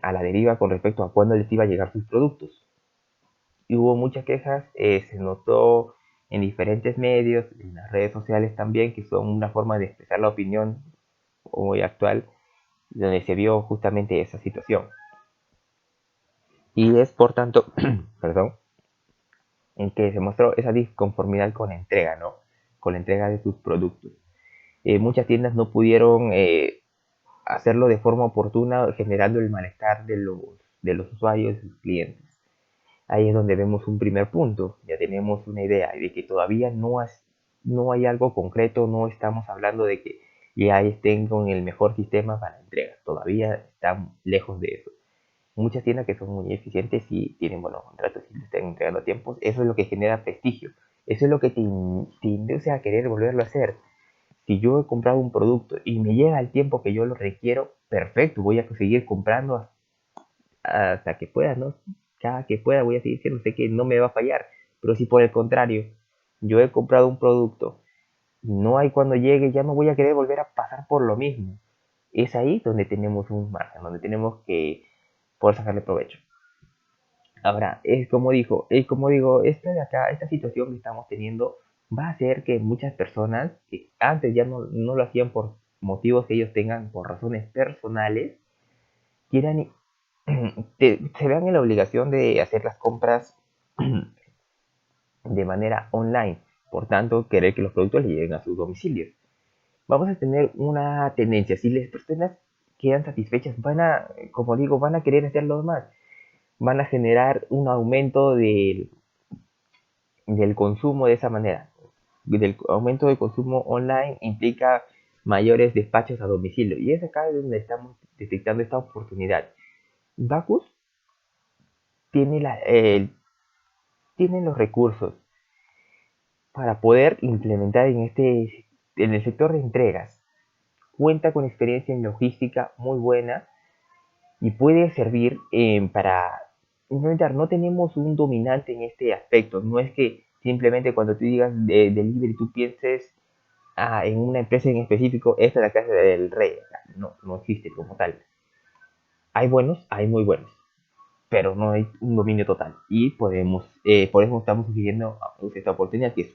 a la deriva con respecto a cuándo les iba a llegar sus productos. Y hubo muchas quejas, se notó en diferentes medios, en las redes sociales también, que son una forma de expresar la opinión hoy actual, donde se vio justamente esa situación. Y es por tanto, perdón, en que se mostró esa disconformidad con la entrega, ¿no? Con la entrega de sus productos. Muchas tiendas no pudieron hacerlo de forma oportuna, generando el malestar de los usuarios y sus clientes. Ahí es donde vemos un primer punto, ya tenemos una idea de que todavía no hay algo concreto, no estamos hablando de que ya estén con el mejor sistema para la entrega, todavía están lejos de eso. Muchas tiendas que son muy eficientes y tienen buenos contratos y le están entregando a tiempos, eso es lo que genera prestigio, eso es lo que te induce a querer volverlo a hacer. Si yo he comprado un producto y me llega el tiempo que yo lo requiero, perfecto, voy a seguir comprando hasta que pueda, ¿no? Cada que pueda voy a seguir siendo, sé que no me va a fallar. Pero si por el contrario, yo he comprado un producto, no hay cuando llegue, ya no voy a querer volver a pasar por lo mismo. Es ahí donde tenemos un margen, donde tenemos que poder sacarle provecho. Ahora, es como digo, esta de acá, esta situación que estamos teniendo va a hacer que muchas personas que antes ya no lo hacían por motivos que ellos tengan, por razones personales, quieran se vean en la obligación de hacer las compras de manera online, por tanto, querer que los productos les lleguen a sus domicilios. Vamos a tener una tendencia, si las personas quedan satisfechas, como digo, van a querer hacerlo más, van a generar un aumento del consumo de esa manera. Del aumento del consumo online implica mayores despachos a domicilio, y es acá donde estamos detectando esta oportunidad. Bacus tiene tienen los recursos para poder implementar en el sector de entregas. Cuenta con experiencia en logística muy buena y puede servir para implementar. No tenemos un dominante en este aspecto. No es que simplemente cuando tú digas de delivery tú pienses en una empresa en específico, esta es la casa del rey. No existe como tal. Hay buenos, hay muy buenos, pero no hay un dominio total. Y por eso estamos sugiriendo esta oportunidad que es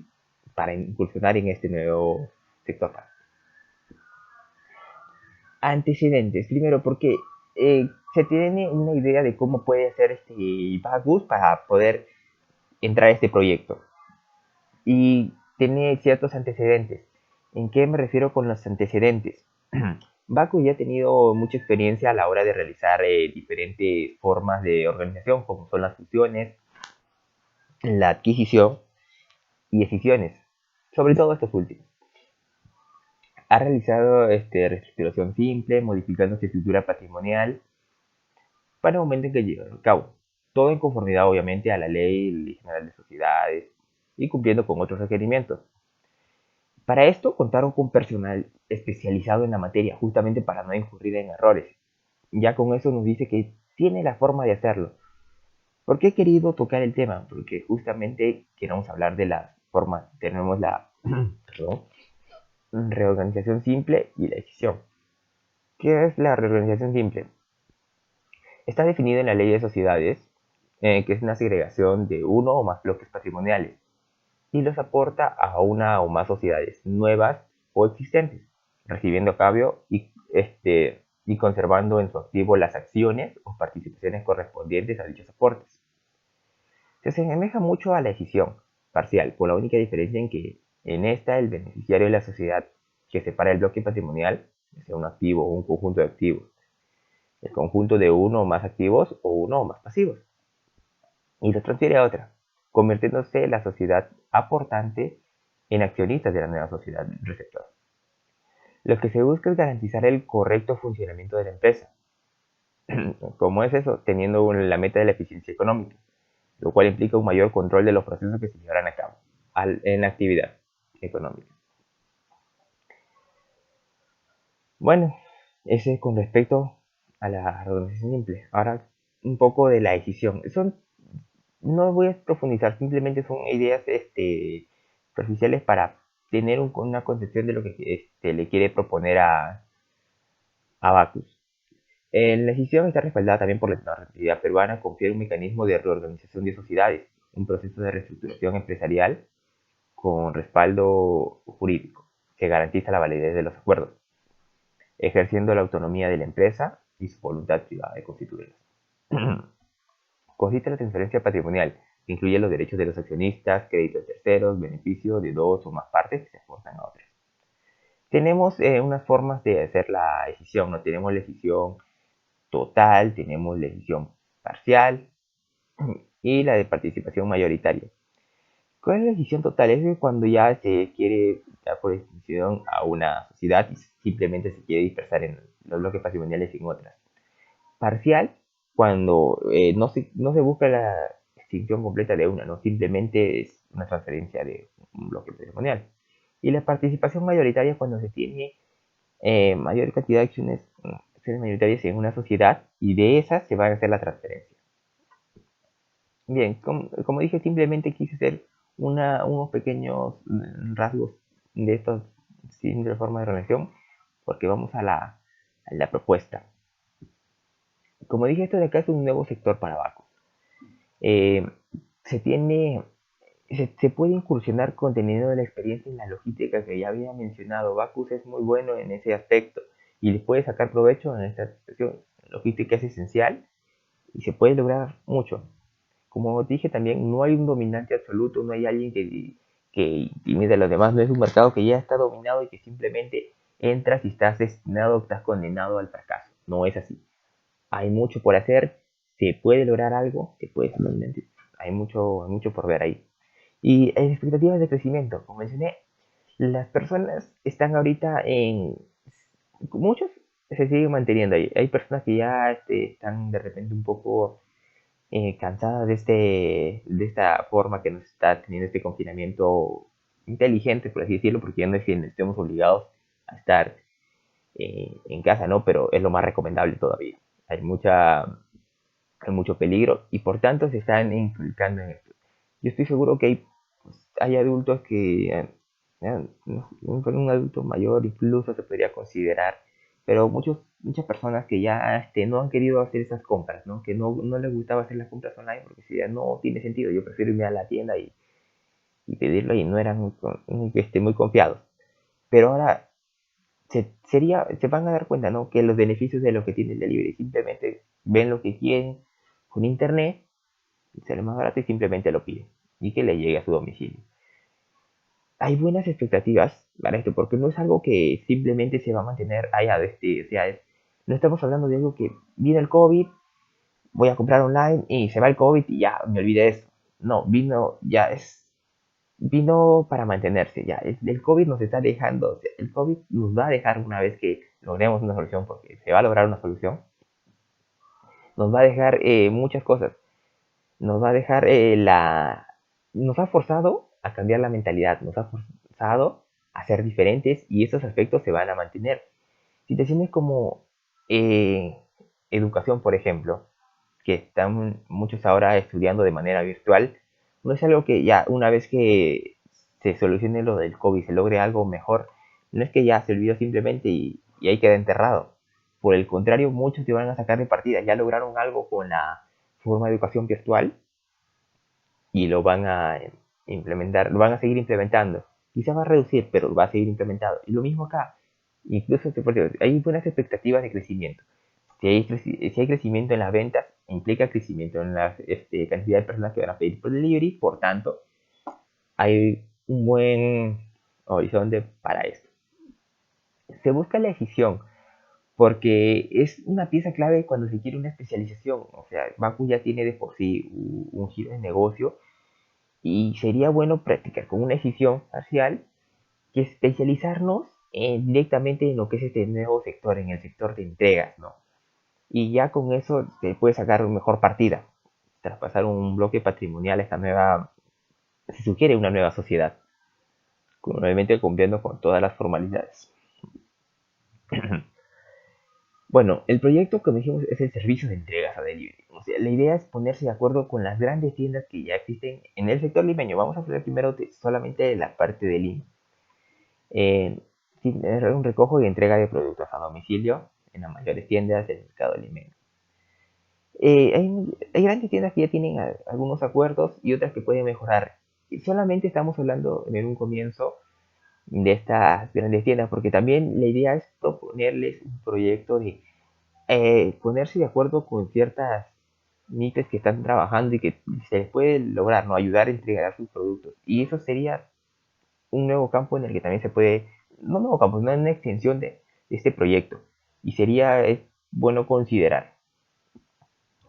para incursionar en este nuevo sector. Antecedentes, primero porque se tiene una idea de cómo puede ser este Bagus para poder entrar a este proyecto. Y tiene ciertos antecedentes. ¿En qué me refiero con los antecedentes? Baku ya ha tenido mucha experiencia a la hora de realizar diferentes formas de organización, como son las fusiones, la adquisición y escisiones, sobre todo estos últimos. Ha realizado reestructuración simple, modificando su estructura patrimonial para el momento en que lleva a cabo. Todo en conformidad, obviamente, a la Ley General de Sociedades y cumpliendo con otros requerimientos. Para esto contaron con personal especializado en la materia, justamente para no incurrir en errores. Ya con eso nos dice que tiene la forma de hacerlo. ¿Por qué he querido tocar el tema? Porque justamente queremos hablar de la forma, tenemos la perdón, reorganización simple y la decisión. ¿Qué es la reorganización simple? Está definido en la ley de sociedades, que es una segregación de uno o más bloques patrimoniales y los aporta a una o más sociedades nuevas o existentes, recibiendo a cambio y conservando en su activo las acciones o participaciones correspondientes a dichos aportes. Se asemeja mucho a la decisión parcial, con la única diferencia en que en esta el beneficiario es la sociedad que separa el bloque patrimonial, sea un activo o un conjunto de activos, el conjunto de uno o más activos o uno o más pasivos, y lo transfiere a otra, convirtiéndose la sociedad aportante en accionistas de la nueva sociedad receptora. Lo que se busca es garantizar el correcto funcionamiento de la empresa. ¿Cómo es eso? Teniendo la meta de la eficiencia económica, lo cual implica un mayor control de los procesos que se llevarán a cabo en la actividad económica. Bueno, ese con respecto a la organización simple. Ahora, un poco de la decisión. No voy a profundizar, simplemente son ideas superficiales para tener una concepción de lo que le quiere proponer a Bacus. La decisión está respaldada también por la normatividad peruana, confía en un mecanismo de reorganización de sociedades, un proceso de reestructuración empresarial con respaldo jurídico, que garantiza la validez de los acuerdos, ejerciendo la autonomía de la empresa y su voluntad privada de constituirla. Consiste en la transferencia patrimonial, que incluye los derechos de los accionistas, créditos de terceros, beneficio de dos o más partes que se aportan a otras. Tenemos unas formas de hacer la decisión, ¿no? Tenemos la decisión total, tenemos la decisión parcial y la de participación mayoritaria. ¿Cuál es la decisión total? Es cuando ya se quiere dar por extinción a una sociedad y simplemente se quiere dispersar en los bloques patrimoniales y en otras. Parcial, cuando no se busca la extinción completa de una, ¿no? Simplemente es una transferencia de un bloque patrimonial. Y la participación mayoritaria es cuando se tiene mayor cantidad de acciones mayoritarias en una sociedad y de esas se va a hacer la transferencia. Bien, como dije, simplemente quise hacer unos pequeños rasgos de estos simples formas de relación porque vamos a la propuesta. Como dije, esto de acá es un nuevo sector para Bacus. Se puede incursionar contenido de la experiencia en la logística que ya había mencionado. Bacus es muy bueno en ese aspecto y le puede sacar provecho en esta situación. La logística es esencial y se puede lograr mucho. Como dije también, no hay un dominante absoluto, no hay alguien que intimide a los demás, no es un mercado que ya está dominado y que simplemente entras y estás destinado, estás condenado al fracaso. No es así. Hay mucho por hacer, se puede lograr algo, se puede ser dominante. Hay mucho por ver ahí. Y expectativas de crecimiento, como mencioné, las personas están ahorita muchos se siguen manteniendo ahí. Hay personas que ya están de repente un poco cansadas de esta forma que nos está teniendo este confinamiento inteligente, por así decirlo, porque ya no es que estemos obligados a estar en casa, ¿no? Pero es lo más recomendable todavía. Hay mucho peligro y por tanto se están inculcando en esto. Yo estoy seguro que hay adultos que, un adulto mayor incluso se podría considerar, pero muchas personas que ya no han querido hacer esas compras, ¿no? Que no les gustaba hacer las compras online porque si ya no tiene sentido, yo prefiero irme a la tienda y pedirlo y no eran muy confiados. Pero ahora se van a dar cuenta, ¿no? Que los beneficios de lo que tiene el delivery, simplemente ven lo que quieren con internet, sale más barato y simplemente lo piden y que le llegue a su domicilio. Hay buenas expectativas para esto, porque no es algo que simplemente se va a mantener allá o sea, no estamos hablando de algo que viene el COVID, voy a comprar online y se va el COVID y ya me olvidé de eso. No, vino para mantenerse ya. El COVID nos está dejando, el COVID nos va a dejar una vez que logremos una solución, porque se va a lograr una solución, nos va a dejar muchas cosas. Nos va a dejar nos ha forzado a cambiar la mentalidad, nos ha forzado a ser diferentes y esos aspectos se van a mantener. Situaciones como educación, por ejemplo, que están muchos ahora estudiando de manera virtual, no es algo que ya una vez que se solucione lo del COVID, se logre algo mejor, no es que ya se olvidó simplemente y ahí queda enterrado. Por el contrario, muchos te van a sacar de partida, ya lograron algo con la forma de educación virtual y lo van a implementar, lo van a seguir implementando. Quizá va a reducir, pero lo va a seguir implementando. Y lo mismo acá. Incluso hay buenas expectativas de crecimiento. Si hay crecimiento en las ventas, implica crecimiento en la cantidad de personas que van a pedir por delivery. Por tanto, hay un buen horizonte para esto. Se busca la decisión porque es una pieza clave cuando se quiere una especialización. O sea, Bacus ya tiene de por sí un giro de negocio y sería bueno practicar con una decisión parcial que especializarnos directamente en lo que es este nuevo sector, en el sector de entregas, ¿no? Y ya con eso se puede sacar mejor partida, traspasar un bloque patrimonial a esta nueva, se sugiere una nueva sociedad, obviamente cumpliendo con todas las formalidades. Bueno, el proyecto, como dijimos, es el servicio de entregas a delivery. O sea, la idea es ponerse de acuerdo con las grandes tiendas que ya existen en el sector limeño. Vamos a hablar primero solamente de la parte de Lima. Eh, un recojo y entrega de productos a domicilio en las mayores tiendas del mercado limeño. Hay grandes tiendas que ya tienen algunos acuerdos y otras que pueden mejorar. Y solamente estamos hablando en un comienzo de estas grandes tiendas, porque también la idea es proponerles un proyecto de ponerse de acuerdo con ciertas mites que están trabajando y que se les puede lograr, ¿no? Ayudar a entregar sus productos. Y eso sería un nuevo campo en el que también se puede, no nuevo campo, no una extensión de este proyecto. Y sería bueno considerar.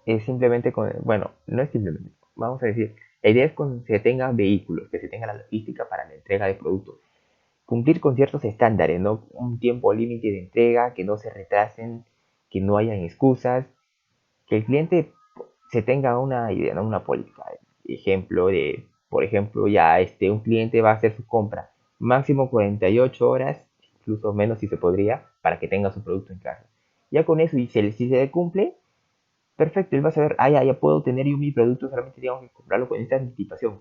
Es simplemente, bueno, no es simplemente, vamos a decir, la idea es que se tengan vehículos, que se tenga la logística para la entrega de productos. Cumplir con ciertos estándares, ¿no? Un tiempo límite de entrega, que no se retrasen, que no hayan excusas, que el cliente se tenga una idea, ¿no? Una política. Ejemplo de, por ejemplo, ya un cliente va a hacer su compra máximo 48 horas, incluso menos si se podría, para que tenga su producto en casa. Ya con eso, y si se le cumple, perfecto, él va a saber, ya puedo tener yo mi producto, solamente tengo que comprarlo con esta anticipación.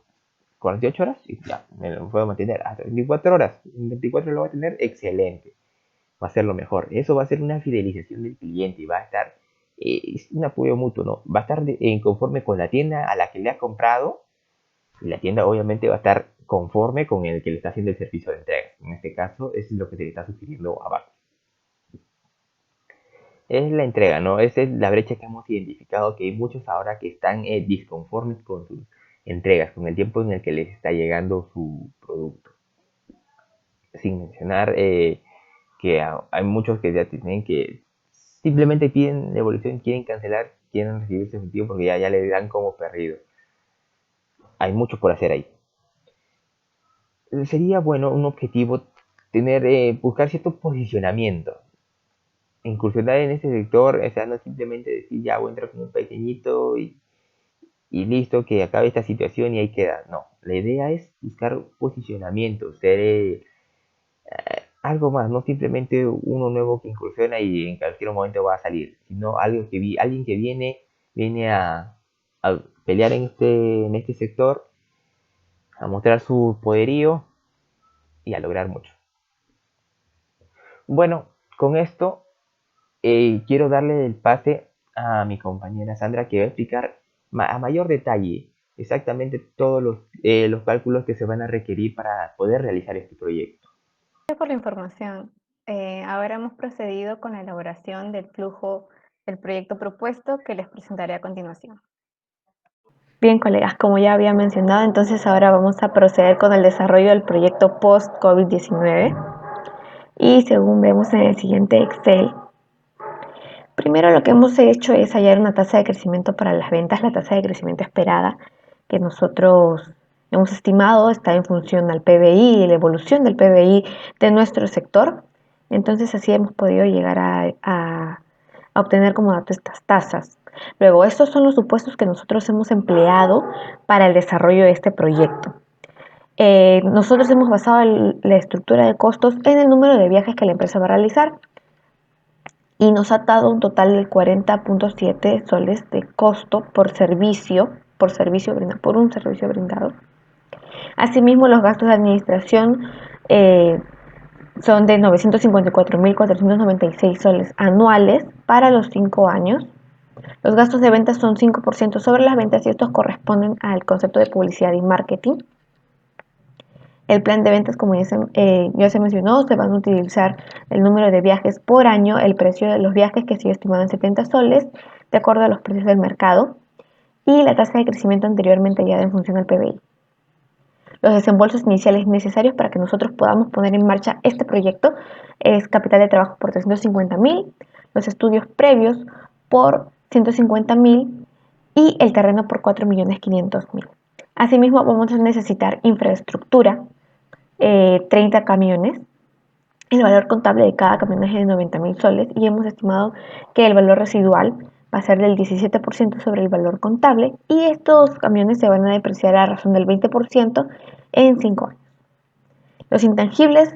48 horas y ya, me lo puedo mantener. Hasta 24 horas, en 24 lo va a tener, excelente. Va a ser lo mejor. Eso va a ser una fidelización del cliente y va a estar, es un apoyo mutuo, ¿no? Va a estar conforme con la tienda a la que le ha comprado y la tienda obviamente va a estar conforme con el que le está haciendo el servicio de entrega. En este caso, es lo que se le está sugiriendo abajo. Es la entrega, ¿no? Esa es la brecha que hemos identificado, que hay muchos ahora que están disconformes con sus entregas, con el tiempo en el que les está llegando su producto. Sin mencionar que hay muchos que ya tienen que simplemente piden devolución, quieren cancelar, quieren recibir su efectivo porque ya le dan como perdido. Hay mucho por hacer ahí. Sería bueno un objetivo buscar cierto posicionamiento, incursionar en ese sector, o sea, no simplemente decir ya voy a entrar como un pequeñito y listo, que acabe esta situación y ahí queda. No, la idea es buscar posicionamiento, ser algo más, no simplemente uno nuevo que incursiona y en cualquier momento va a salir, sino alguien que viene a pelear en este sector, a mostrar su poderío y a lograr mucho. Bueno, con esto quiero darle el pase a mi compañera Sandra, que va a explicar a mayor detalle exactamente todos los cálculos que se van a requerir para poder realizar este proyecto. Gracias por la información. Ahora hemos procedido con la elaboración del flujo del proyecto propuesto que les presentaré a continuación. Bien, colegas, como ya había mencionado, entonces ahora vamos a proceder con el desarrollo del proyecto post-COVID-19 y según vemos en el siguiente Excel, primero lo que hemos hecho es hallar una tasa de crecimiento para las ventas, la tasa de crecimiento esperada que nosotros hemos estimado está en función al PBI y la evolución del PBI de nuestro sector. Entonces así hemos podido llegar a obtener como dato estas tasas. Luego, estos son los supuestos que nosotros hemos empleado para el desarrollo de este proyecto. Nosotros hemos basado la estructura de costos en el número de viajes que la empresa va a realizar y nos ha dado un total de 40.7 soles de costo por un servicio brindado. Asimismo, los gastos de administración son de 954.496 soles anuales para los 5 años. Los gastos de ventas son 5% sobre las ventas y estos corresponden al concepto de publicidad y marketing. El plan de ventas, como ya se mencionó, se van a utilizar el número de viajes por año, el precio de los viajes que sigue estimado en 70 soles, de acuerdo a los precios del mercado, y la tasa de crecimiento anteriormente hallada en función al PBI. Los desembolsos iniciales necesarios para que nosotros podamos poner en marcha este proyecto es capital de trabajo por 350.000, los estudios previos por 150.000 y el terreno por 4.500.000. Asimismo, vamos a necesitar infraestructura, 30 camiones. El valor contable de cada camión es de 90.000 soles y hemos estimado que el valor residual va a ser del 17% sobre el valor contable y estos camiones se van a depreciar a razón del 20% en 5 años. Los intangibles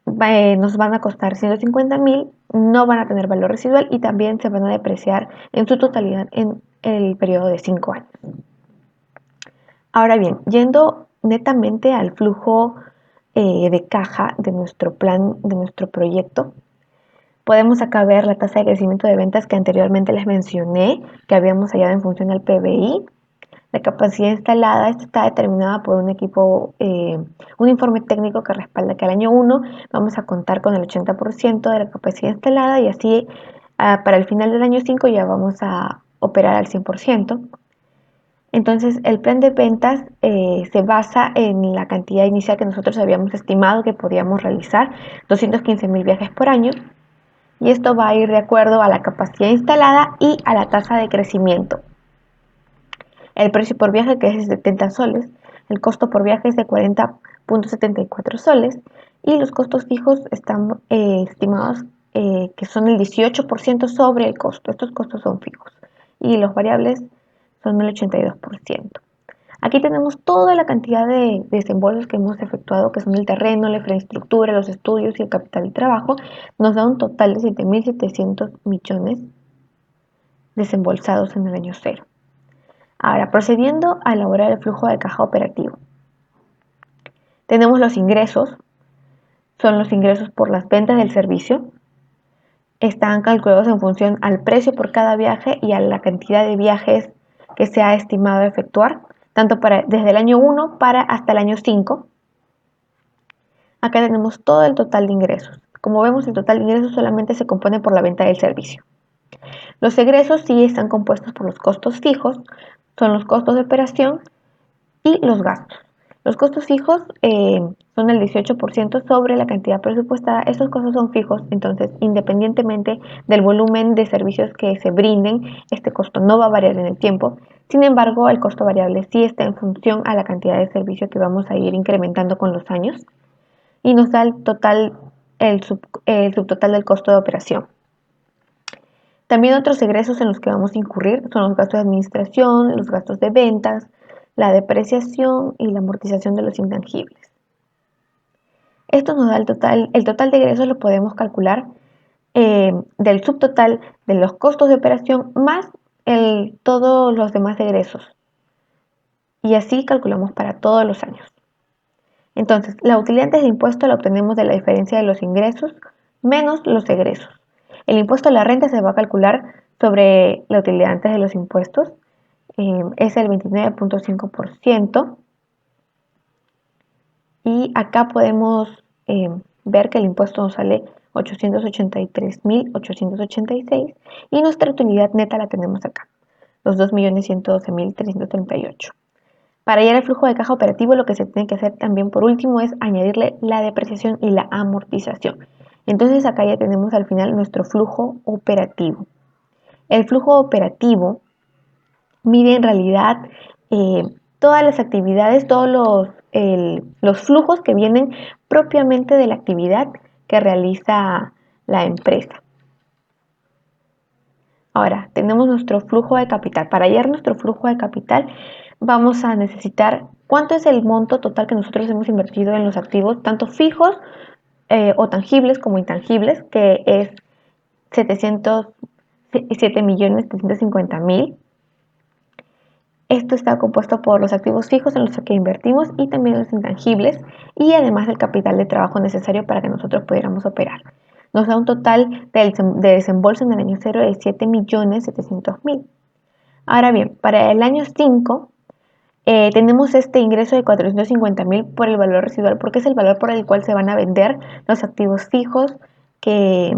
nos van a costar 150.000, no van a tener valor residual y también se van a depreciar en su totalidad en el periodo de 5 años. Ahora bien, yendo netamente al flujo de caja de nuestro plan, de nuestro proyecto, podemos acá ver la tasa de crecimiento de ventas que anteriormente les mencioné, que habíamos hallado en función al PBI. La capacidad instalada, esta está determinada por un equipo, un informe técnico que respalda que al año 1 vamos a contar con el 80% de la capacidad instalada y así para el final del año 5 ya vamos a operar al 100%. Entonces, el plan de ventas se basa en la cantidad inicial que nosotros habíamos estimado que podíamos realizar, 215.000 viajes por año, y esto va a ir de acuerdo a la capacidad instalada y a la tasa de crecimiento. El precio por viaje, que es de 70 soles, el costo por viaje es de 40.74 soles, y los costos fijos están estimados que son el 18% sobre el costo. Estos costos son fijos, y los variables son el 82%. Aquí tenemos toda la cantidad de desembolsos que hemos efectuado, que son el terreno, la infraestructura, los estudios y el capital de trabajo. Nos da un total de 7.700 millones desembolsados en el año 0. Ahora, procediendo a elaborar el flujo de caja operativo. Tenemos los ingresos, son los ingresos por las ventas del servicio. Están calculados en función al precio por cada viaje y a la cantidad de viajes que se ha estimado efectuar, tanto desde el año 1 hasta el año 5. Acá tenemos todo el total de ingresos. Como vemos, el total de ingresos solamente se compone por la venta del servicio. Los egresos sí están compuestos por los costos fijos, son los costos de operación y los gastos. Los costos fijos son el 18% sobre la cantidad presupuestada. Estos costos son fijos, entonces independientemente del volumen de servicios que se brinden, este costo no va a variar en el tiempo. Sin embargo, el costo variable sí está en función a la cantidad de servicio que vamos a ir incrementando con los años y nos da el subtotal del costo de operación. También otros egresos en los que vamos a incurrir son los gastos de administración, los gastos de ventas, la depreciación y la amortización de los intangibles. Esto nos da el total de egresos lo podemos calcular del subtotal de los costos de operación más todos los demás egresos. Y así calculamos para todos los años. Entonces, la utilidad antes de impuesto la obtenemos de la diferencia de los ingresos menos los egresos. El impuesto a la renta se va a calcular sobre la utilidad antes de los impuestos. Es el 29.5%. Y acá podemos ver que el impuesto nos sale 883.886 y nuestra utilidad neta la tenemos acá, los 2.112.338. Para hallar el flujo de caja operativo, lo que se tiene que hacer también por último es añadirle la depreciación y la amortización. Entonces acá ya tenemos al final nuestro flujo operativo. El flujo operativo mide en realidad todas las actividades, todos los flujos que vienen propiamente de la actividad que realiza la empresa. Ahora, tenemos nuestro flujo de capital. Para hallar nuestro flujo de capital, vamos a necesitar cuánto es el monto total que nosotros hemos invertido en los activos, tanto fijos o tangibles como intangibles, que es 7.750.000. Esto está compuesto por los activos fijos en los que invertimos y también los intangibles y además del capital de trabajo necesario para que nosotros pudiéramos operar. Nos da un total de desembolso en el año 0 de 7.700.000. Ahora bien, para el año 5 tenemos este ingreso de 450.000 por el valor residual porque es el valor por el cual se van a vender los activos fijos que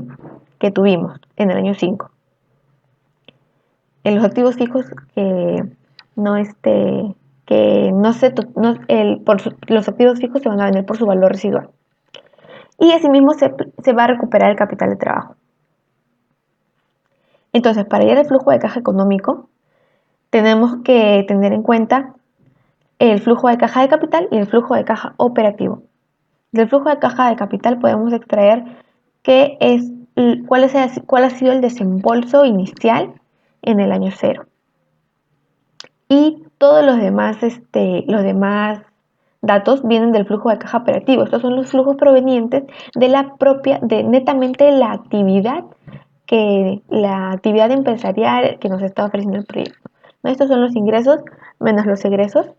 tuvimos en el año 5. En los activos fijos los activos fijos se van a vender por su valor residual. Y asimismo se va a recuperar el capital de trabajo. Entonces, para hallar el flujo de caja económico, tenemos que tener en cuenta el flujo de caja de capital y el flujo de caja operativo. Del flujo de caja de capital podemos extraer cuál ha sido el desembolso inicial en el año 0. Y todos los demás datos vienen del flujo de caja operativo. Estos son los flujos provenientes de netamente la actividad empresarial que nos está ofreciendo el proyecto. Estos son los ingresos menos los egresos.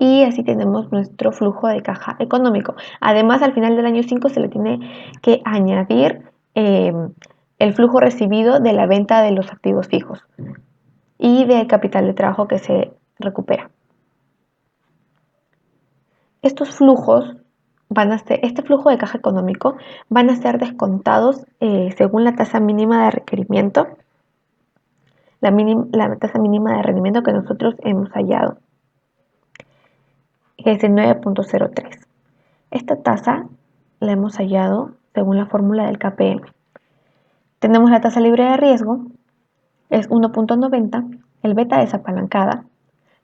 Y así tenemos nuestro flujo de caja económico. Además, al final del año 5 se le tiene que añadir el flujo recibido de la venta de los activos fijos y del capital de trabajo que se recupera. Estos flujos este flujo de caja económico van a ser descontados según la tasa mínima de requerimiento, la tasa mínima de rendimiento que nosotros hemos hallado, que es de 9.03. Esta tasa la hemos hallado según la fórmula del KPM. Tenemos la tasa libre de riesgo, es 1.90, el beta desapalancada,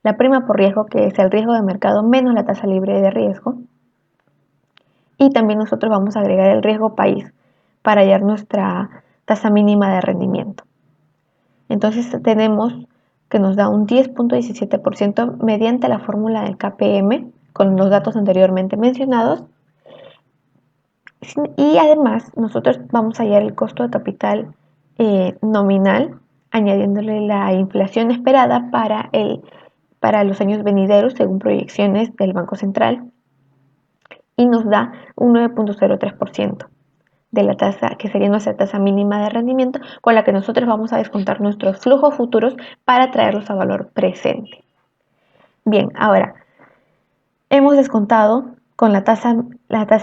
la prima por riesgo, que es el riesgo de mercado menos la tasa libre de riesgo, y también nosotros vamos a agregar el riesgo país para hallar nuestra tasa mínima de rendimiento. Entonces tenemos que nos da un 10.17% mediante la fórmula del KPM con los datos anteriormente mencionados. Y además nosotros vamos a hallar el costo de capital nominal, añadiéndole la inflación esperada para los años venideros según proyecciones del Banco Central, y nos da un 9.03% de la tasa, que sería nuestra tasa mínima de rendimiento, con la que nosotros vamos a descontar nuestros flujos futuros para traerlos a valor presente. Bien, ahora hemos descontado con la tasa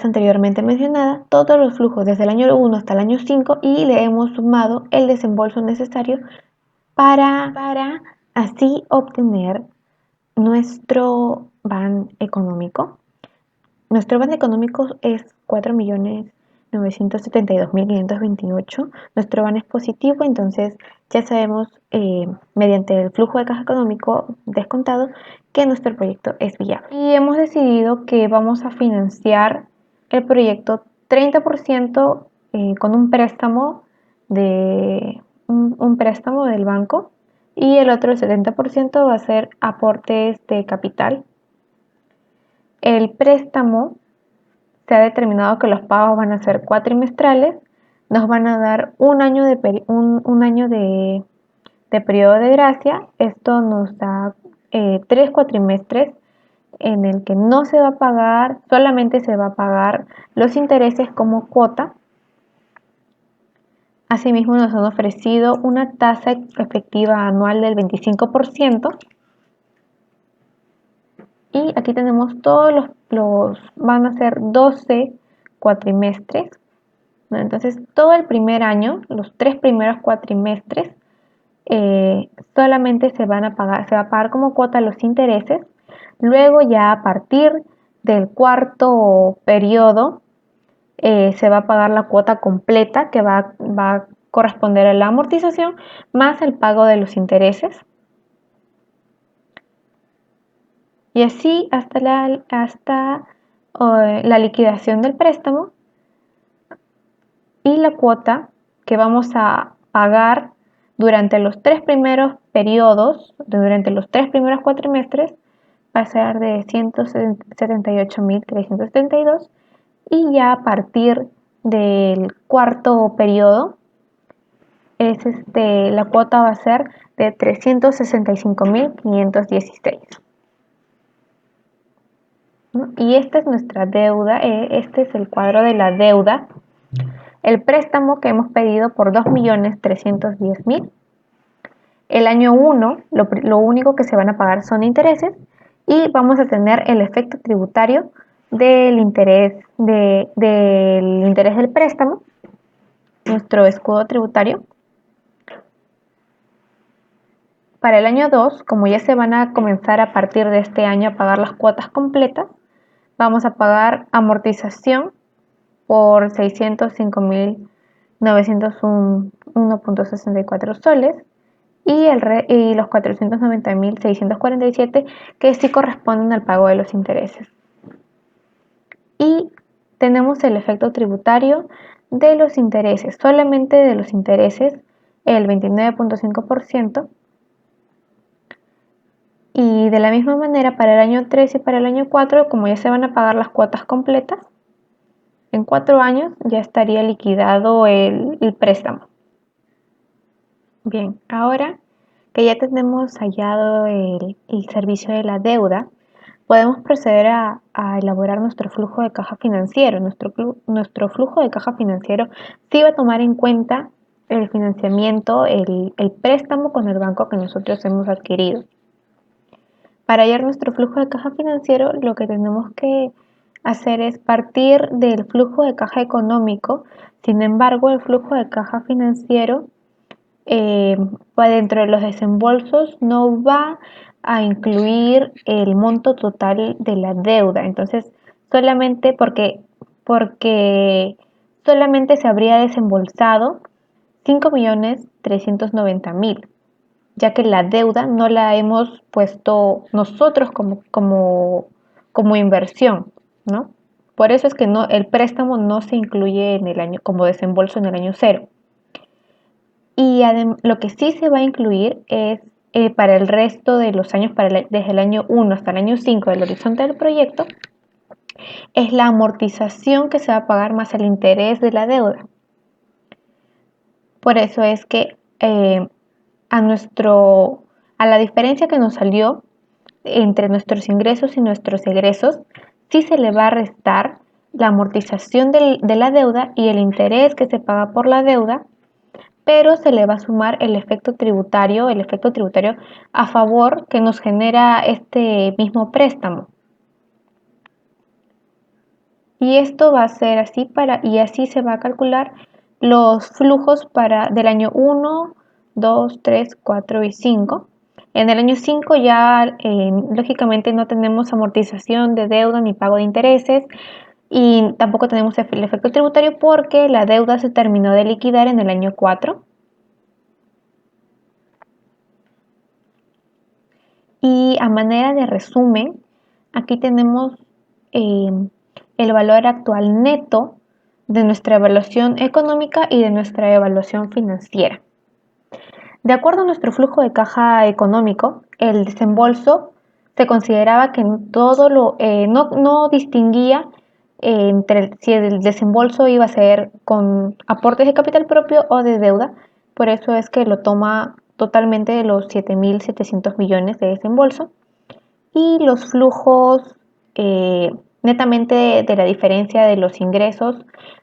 anteriormente mencionada todos los flujos desde el año 1 hasta el año 5 y le hemos sumado el desembolso necesario para así obtener nuestro BAN económico. Nuestro BAN económico es 4.972.528. Nuestro BAN es positivo, entonces ya sabemos mediante el flujo de caja económico descontado que nuestro proyecto es viable. Y hemos decidido que vamos a financiar el proyecto 30% con un préstamo un préstamo del banco, y el otro 70% va a ser aportes de capital. El préstamo se ha determinado que los pagos van a ser cuatrimestrales, nos van a dar un año de periodo de gracia. Esto nos da 3 cuatrimestres en el que no se va a pagar, solamente se va a pagar los intereses como cuota. Asimismo, nos han ofrecido una tasa efectiva anual del 25%. Y aquí tenemos todos van a ser 12 cuatrimestres, ¿no? Entonces, todo el primer año, los 3 primeros cuatrimestres, solamente se va a pagar como cuota los intereses. Luego, ya a partir del cuarto periodo, se va a pagar la cuota completa, que va a corresponder a la amortización más el pago de los intereses. Y así hasta la liquidación del préstamo, y la cuota que vamos a pagar durante los 3 primeros periodos, durante los 3 primeros cuatrimestres, va a ser de 178.372, y ya a partir del cuarto periodo la cuota va a ser de 365.516. Y esta es nuestra deuda, este es el cuadro de la deuda. El préstamo que hemos pedido por 2.310.000. El año 1, lo único que se van a pagar son intereses, y vamos a tener el efecto tributario del interés del préstamo, nuestro escudo tributario. Para el año 2, como ya se van a comenzar a partir de este año a pagar las cuotas completas, vamos a pagar amortización por 605.901 1.64 soles y los 490.647 que sí corresponden al pago de los intereses. Y tenemos el efecto tributario de los intereses, solamente de los intereses, el 29.5%. Y de la misma manera para el año 3 y para el año 4, como ya se van a pagar las cuotas completas, en 4 años ya estaría liquidado el préstamo. Bien, ahora que ya tenemos hallado el servicio de la deuda, podemos proceder a elaborar nuestro flujo de caja financiero. Nuestro flujo de caja financiero sí va a tomar en cuenta el financiamiento, el préstamo con el banco que nosotros hemos adquirido. Para hallar nuestro flujo de caja financiero, lo que tenemos que hacer es partir del flujo de caja económico. Sin embargo, el flujo de caja financiero dentro de los desembolsos no va a incluir el monto total de la deuda. Entonces, solamente porque solamente se habría desembolsado 5.390.000, ya que la deuda no la hemos puesto nosotros como inversión, ¿no? Por eso es que el préstamo no se incluye en el año como desembolso en el año 0. Y lo que sí se va a incluir es para el resto de los años, desde el año 1 hasta el año 5 del horizonte del proyecto, es la amortización que se va a pagar más el interés de la deuda. Por eso es que a la diferencia que nos salió entre nuestros ingresos y nuestros egresos, sí se le va a restar la amortización de la deuda y el interés que se paga por la deuda, pero se le va a sumar el efecto tributario a favor que nos genera este mismo préstamo. Y esto va a ser así y así se va a calcular los flujos del año 1, 2, 3, 4 y 5. En el año 5 ya lógicamente no tenemos amortización de deuda ni pago de intereses y tampoco tenemos el efecto tributario porque la deuda se terminó de liquidar en el año 4. Y a manera de resumen, aquí tenemos el valor actual neto de nuestra evaluación económica y de nuestra evaluación financiera. De acuerdo a nuestro flujo de caja económico, el desembolso se consideraba que no distinguía entre si el desembolso iba a ser con aportes de capital propio o de deuda. Por eso es que lo toma totalmente de los 7.700 millones de desembolso y los flujos netamente de la diferencia de los ingresos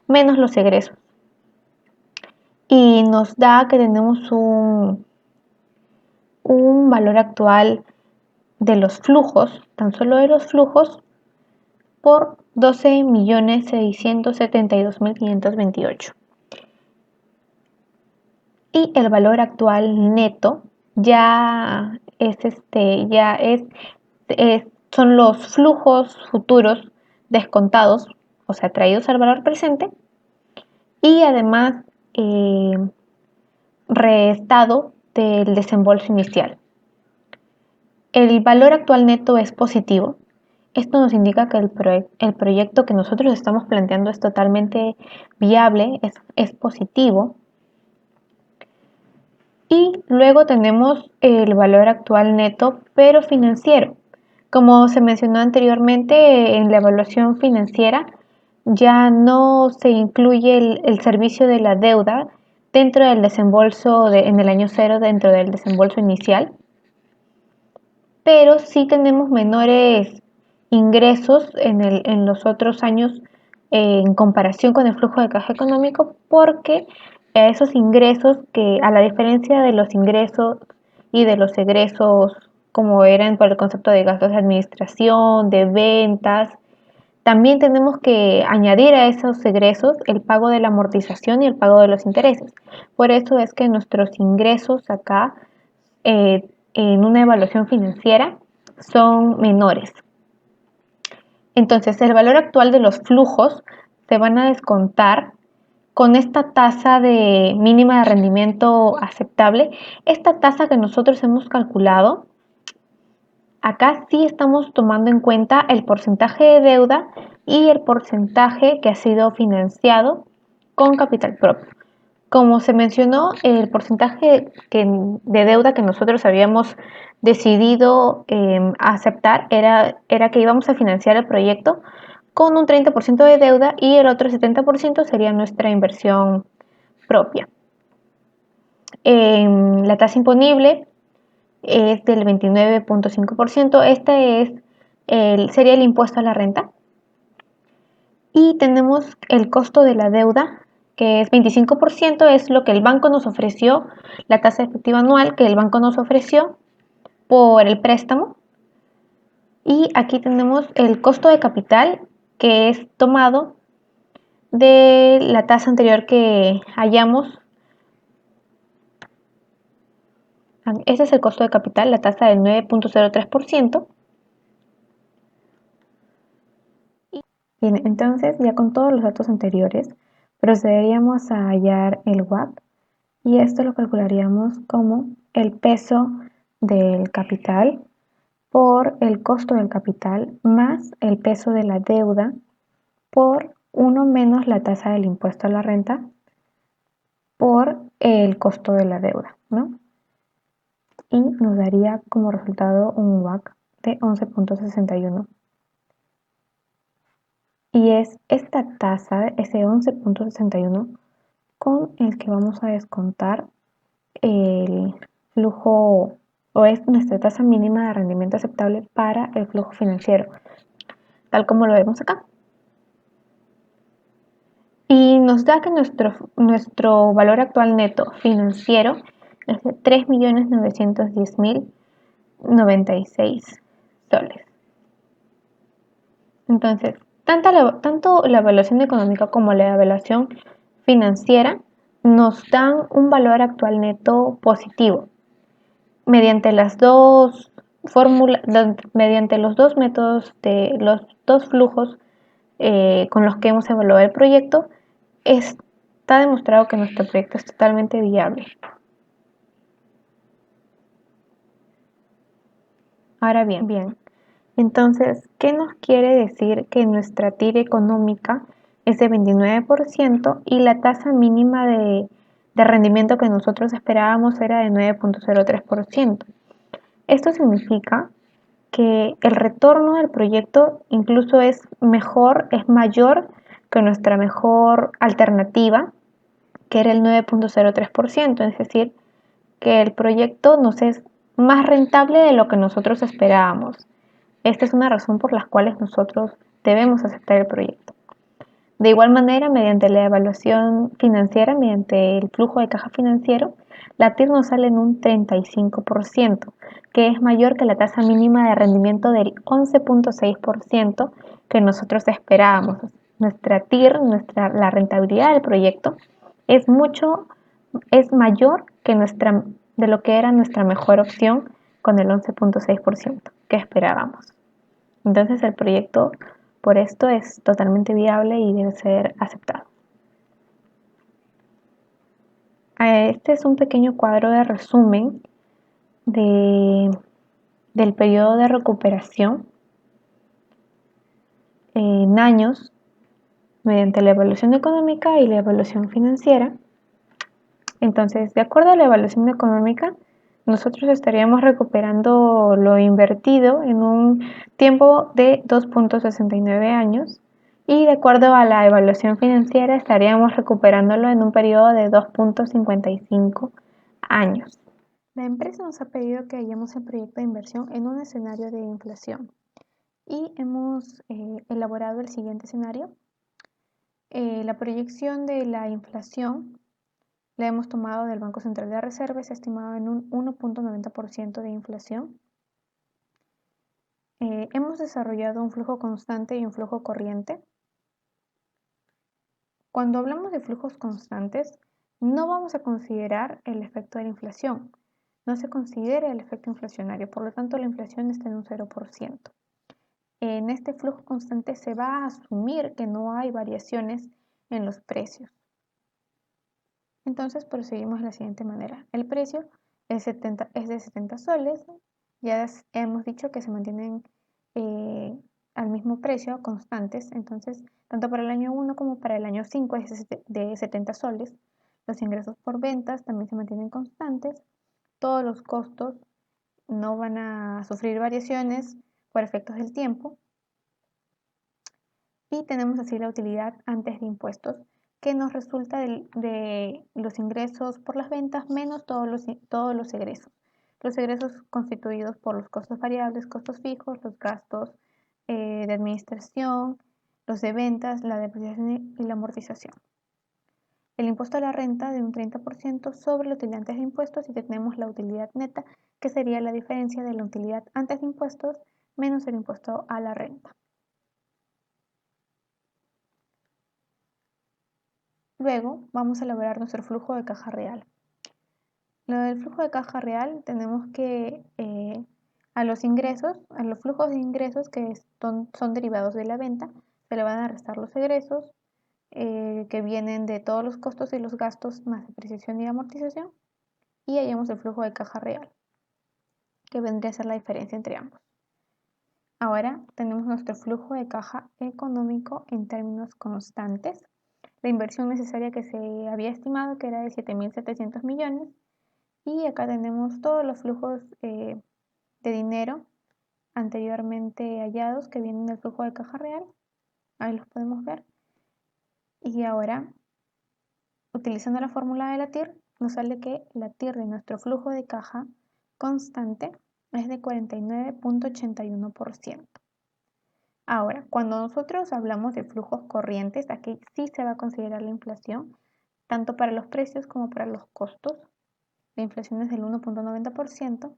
menos los egresos. Y nos da que tenemos un valor actual de los flujos, tan solo de los flujos, por 12.672.528. Y el valor actual neto son los flujos futuros descontados, o sea, traídos al valor presente, y además restado del desembolso inicial. El valor actual neto es positivo. Esto nos indica que el proyecto que nosotros estamos planteando es totalmente viable, es positivo. Y luego tenemos el valor actual neto, pero financiero. Como se mencionó anteriormente, en la evaluación financiera ya no se incluye el servicio de la deuda dentro del desembolso en el año 0, dentro del desembolso inicial, pero sí tenemos menores ingresos en los otros años en comparación con el flujo de caja económico, porque esos ingresos que a la diferencia de los ingresos y de los egresos como eran por el concepto de gastos de administración, de ventas, también tenemos que añadir a esos egresos el pago de la amortización y el pago de los intereses. Por eso es que nuestros ingresos acá en una evaluación financiera son menores. Entonces, el valor actual de los flujos se van a descontar con esta tasa de mínima de rendimiento aceptable, esta tasa que nosotros hemos calculado, acá sí estamos tomando en cuenta el porcentaje de deuda y el porcentaje que ha sido financiado con capital propio. Como se mencionó, el porcentaje de deuda que nosotros habíamos decidido aceptar era que íbamos a financiar el proyecto con un 30% de deuda y el otro 70% sería nuestra inversión propia. La tasa imponible es del 29.5%. Este sería el impuesto a la renta. Y tenemos el costo de la deuda, que es 25%, es lo que el banco nos ofreció, la tasa efectiva anual que el banco nos ofreció por el préstamo. Y aquí tenemos el costo de capital, que es tomado de la tasa anterior que hallamos. Ese es el costo de capital, la tasa del 9.03%. Bien, entonces ya con todos los datos anteriores procederíamos a hallar el WACC y esto lo calcularíamos como el peso del capital por el costo del capital más el peso de la deuda por 1 menos la tasa del impuesto a la renta por el costo de la deuda, ¿no? Y nos daría como resultado un WACC de 11.61. Y es esta tasa, ese 11.61, con el que vamos a descontar el flujo, o es nuestra tasa mínima de rendimiento aceptable para el flujo financiero, tal como lo vemos acá. Y nos da que nuestro valor actual neto financiero es de 3.910.096 soles. Entonces, tanto la evaluación económica como la evaluación financiera nos dan un valor actual neto positivo. Mediante las dos fórmulas, mediante los dos métodos de los dos flujos con los que hemos evaluado el proyecto, está demostrado que nuestro proyecto es totalmente viable. Ahora bien, entonces, ¿qué nos quiere decir que nuestra TIR económica es de 29% y la tasa mínima de rendimiento que nosotros esperábamos era de 9.03%? Esto significa que el retorno del proyecto incluso es mayor que nuestra mejor alternativa, que era el 9.03%, es decir, que el proyecto nos es más rentable de lo que nosotros esperábamos. Esta es una razón por la cual nosotros debemos aceptar el proyecto. De igual manera, mediante la evaluación financiera, mediante el flujo de caja financiero, la TIR nos sale en un 35%, que es mayor que la tasa mínima de rendimiento del 11.6% que nosotros esperábamos. Nuestra TIR, la rentabilidad del proyecto, es mayor que de lo que era nuestra mejor opción con el 11.6% que esperábamos. Entonces el proyecto por esto es totalmente viable y debe ser aceptado. Este es un pequeño cuadro de resumen del periodo de recuperación en años mediante la evaluación económica y la evaluación financiera. Entonces, de acuerdo a la evaluación económica, nosotros estaríamos recuperando lo invertido en un tiempo de 2.69 años y de acuerdo a la evaluación financiera estaríamos recuperándolo en un periodo de 2.55 años. La empresa nos ha pedido que hallemos el proyecto de inversión en un escenario de inflación y hemos elaborado el siguiente escenario. La proyección de la inflación la hemos tomado del Banco Central de Reserva, estimado en un 1.90% de inflación. Hemos desarrollado un flujo constante y un flujo corriente. Cuando hablamos de flujos constantes, no vamos a considerar el efecto de la inflación. No se considera el efecto inflacionario, por lo tanto la inflación está en un 0%. En este flujo constante se va a asumir que no hay variaciones en los precios. Entonces proseguimos de la siguiente manera. El precio es de 70 soles. Ya hemos dicho que se mantienen al mismo precio, constantes. Entonces, tanto para el año 1 como para el año 5 es de 70 soles. Los ingresos por ventas también se mantienen constantes. Todos los costos no van a sufrir variaciones por efectos del tiempo. Y tenemos así la utilidad antes de impuestos, que nos resulta de los ingresos por las ventas menos todos los egresos. Los egresos constituidos por los costos variables, costos fijos, los gastos de administración, los de ventas, la depreciación y la amortización. El impuesto a la renta de un 30% sobre la utilidad antes de impuestos, y tenemos la utilidad neta, que sería la diferencia de la utilidad antes de impuestos menos el impuesto a la renta. Luego vamos a elaborar nuestro flujo de caja real. Lo del flujo de caja real tenemos que a los flujos de ingresos que son derivados de la venta, se le van a restar los egresos que vienen de todos los costos y los gastos más depreciación y amortización, y hallamos el flujo de caja real, que vendría a ser la diferencia entre ambos. Ahora tenemos nuestro flujo de caja económico en términos constantes. La inversión necesaria que se había estimado, que era de 7.700 millones, y acá tenemos todos los flujos de dinero anteriormente hallados que vienen del flujo de caja real. Ahí los podemos ver. Y ahora, utilizando la fórmula de la TIR, nos sale que la TIR de nuestro flujo de caja constante es de 49.81%. Ahora, cuando nosotros hablamos de flujos corrientes, aquí sí se va a considerar la inflación, tanto para los precios como para los costos. La inflación es del 1.90%.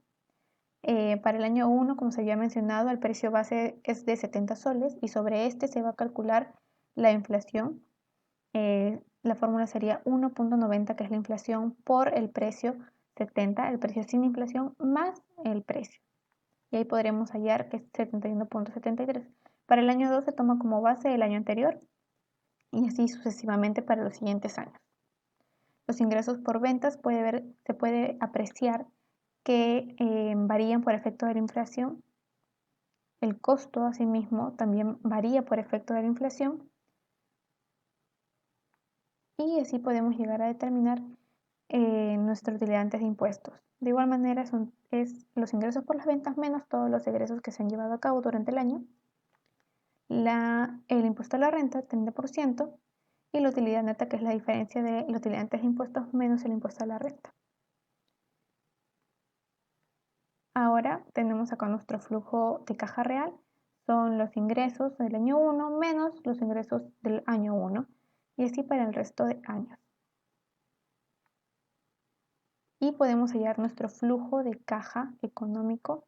Para el año 1, como se había mencionado, el precio base es de 70 soles y sobre este se va a calcular la inflación. La fórmula sería 1.90, que es la inflación, por el precio 70, el precio sin inflación, más el precio. Y ahí podremos hallar que es 71.73. Para el año 2 se toma como base el año anterior y así sucesivamente para los siguientes años. Los ingresos por ventas se puede apreciar que varían por efecto de la inflación. El costo, asimismo, también varía por efecto de la inflación. Y así podemos llegar a determinar nuestra utilidad antes de impuestos. De igual manera, es los ingresos por las ventas menos todos los egresos que se han llevado a cabo durante el año. El impuesto a la renta, 30%, y la utilidad neta, que es la diferencia de la utilidad antes de impuestos menos el impuesto a la renta. Ahora tenemos acá nuestro flujo de caja real. Son los ingresos del año 1 menos los ingresos del año 1, y así para el resto de años. Y podemos hallar nuestro flujo de caja económico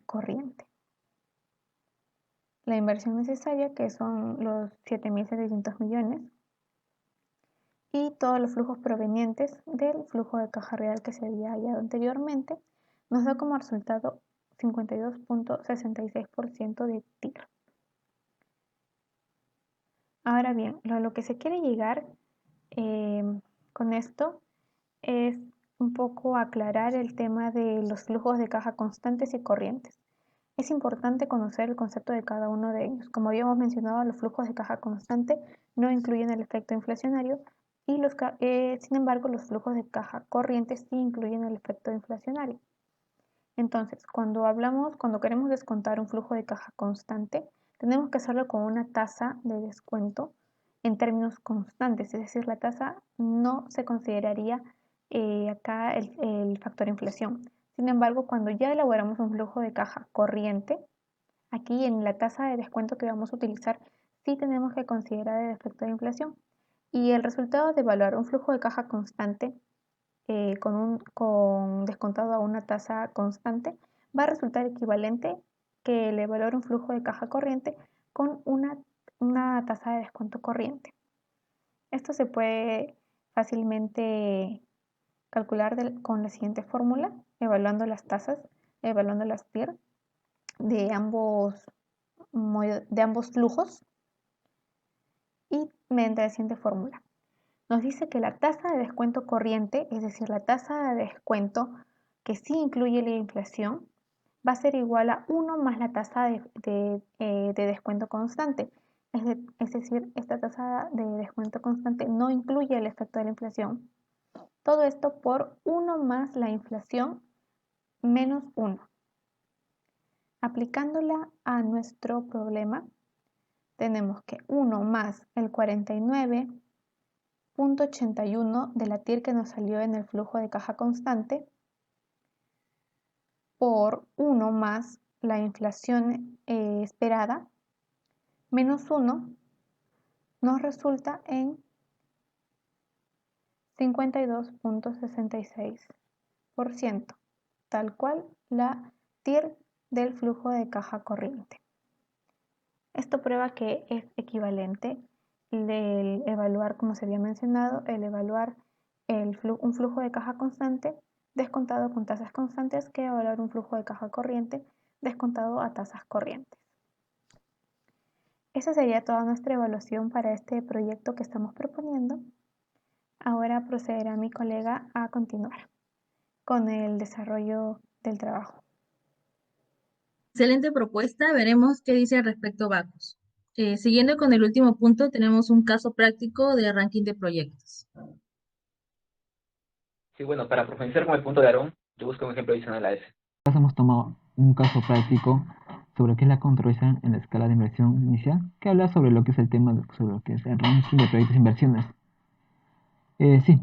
corriente. La inversión necesaria, que son los 7.700 millones, y todos los flujos provenientes del flujo de caja real que se había hallado anteriormente, nos da como resultado 52.66% de TIR. Ahora bien, lo que se quiere llegar con esto es un poco aclarar el tema de los flujos de caja constantes y corrientes. Es importante conocer el concepto de cada uno de ellos. Como habíamos mencionado, los flujos de caja constante no incluyen el efecto inflacionario y sin embargo los flujos de caja corrientes sí incluyen el efecto inflacionario. Entonces, cuando queremos descontar un flujo de caja constante, tenemos que hacerlo con una tasa de descuento en términos constantes, es decir, la tasa no se consideraría acá el factor inflación. Sin embargo, cuando ya elaboramos un flujo de caja corriente, aquí en la tasa de descuento que vamos a utilizar, sí tenemos que considerar el efecto de inflación. Y el resultado de evaluar un flujo de caja constante con descontado a una tasa constante va a resultar equivalente que el evaluar un flujo de caja corriente con una tasa de descuento corriente. Esto se puede fácilmente calcular con la siguiente fórmula, evaluando las tasas, evaluando las TIR de ambos flujos, y mediante la siguiente fórmula. nos dice que la tasa de descuento corriente, es decir, la tasa de descuento que sí incluye la inflación, va a ser igual a 1 más la tasa de descuento constante. Es decir, esta tasa de descuento constante no incluye el efecto de la inflación. Todo esto por 1 más la inflación menos 1. Aplicándola a nuestro problema, tenemos que 1 más el 49.81 de la TIR que nos salió en el flujo de caja constante por 1 más la inflación esperada menos 1 nos resulta en 52.66%, tal cual la TIR del flujo de caja corriente. Esto prueba que es equivalente el evaluar, como se había mencionado, el evaluar un flujo de caja constante descontado con tasas constantes que evaluar un flujo de caja corriente descontado a tasas corrientes. Esa sería toda nuestra evaluación para este proyecto que estamos proponiendo. Ahora procederá mi colega a continuar con el desarrollo del trabajo. Excelente propuesta. Veremos qué dice al respecto Bacus. Siguiendo con el último punto, tenemos un caso práctico de ranking de proyectos. Sí, bueno, para profundizar con el punto de Aarón, yo busco un ejemplo adicional a ese. Hemos tomado un caso práctico sobre qué es la controversia en la escala de inversión inicial, que habla sobre lo que es el tema, sobre lo que es el ranking de proyectos de inversiones. Sí,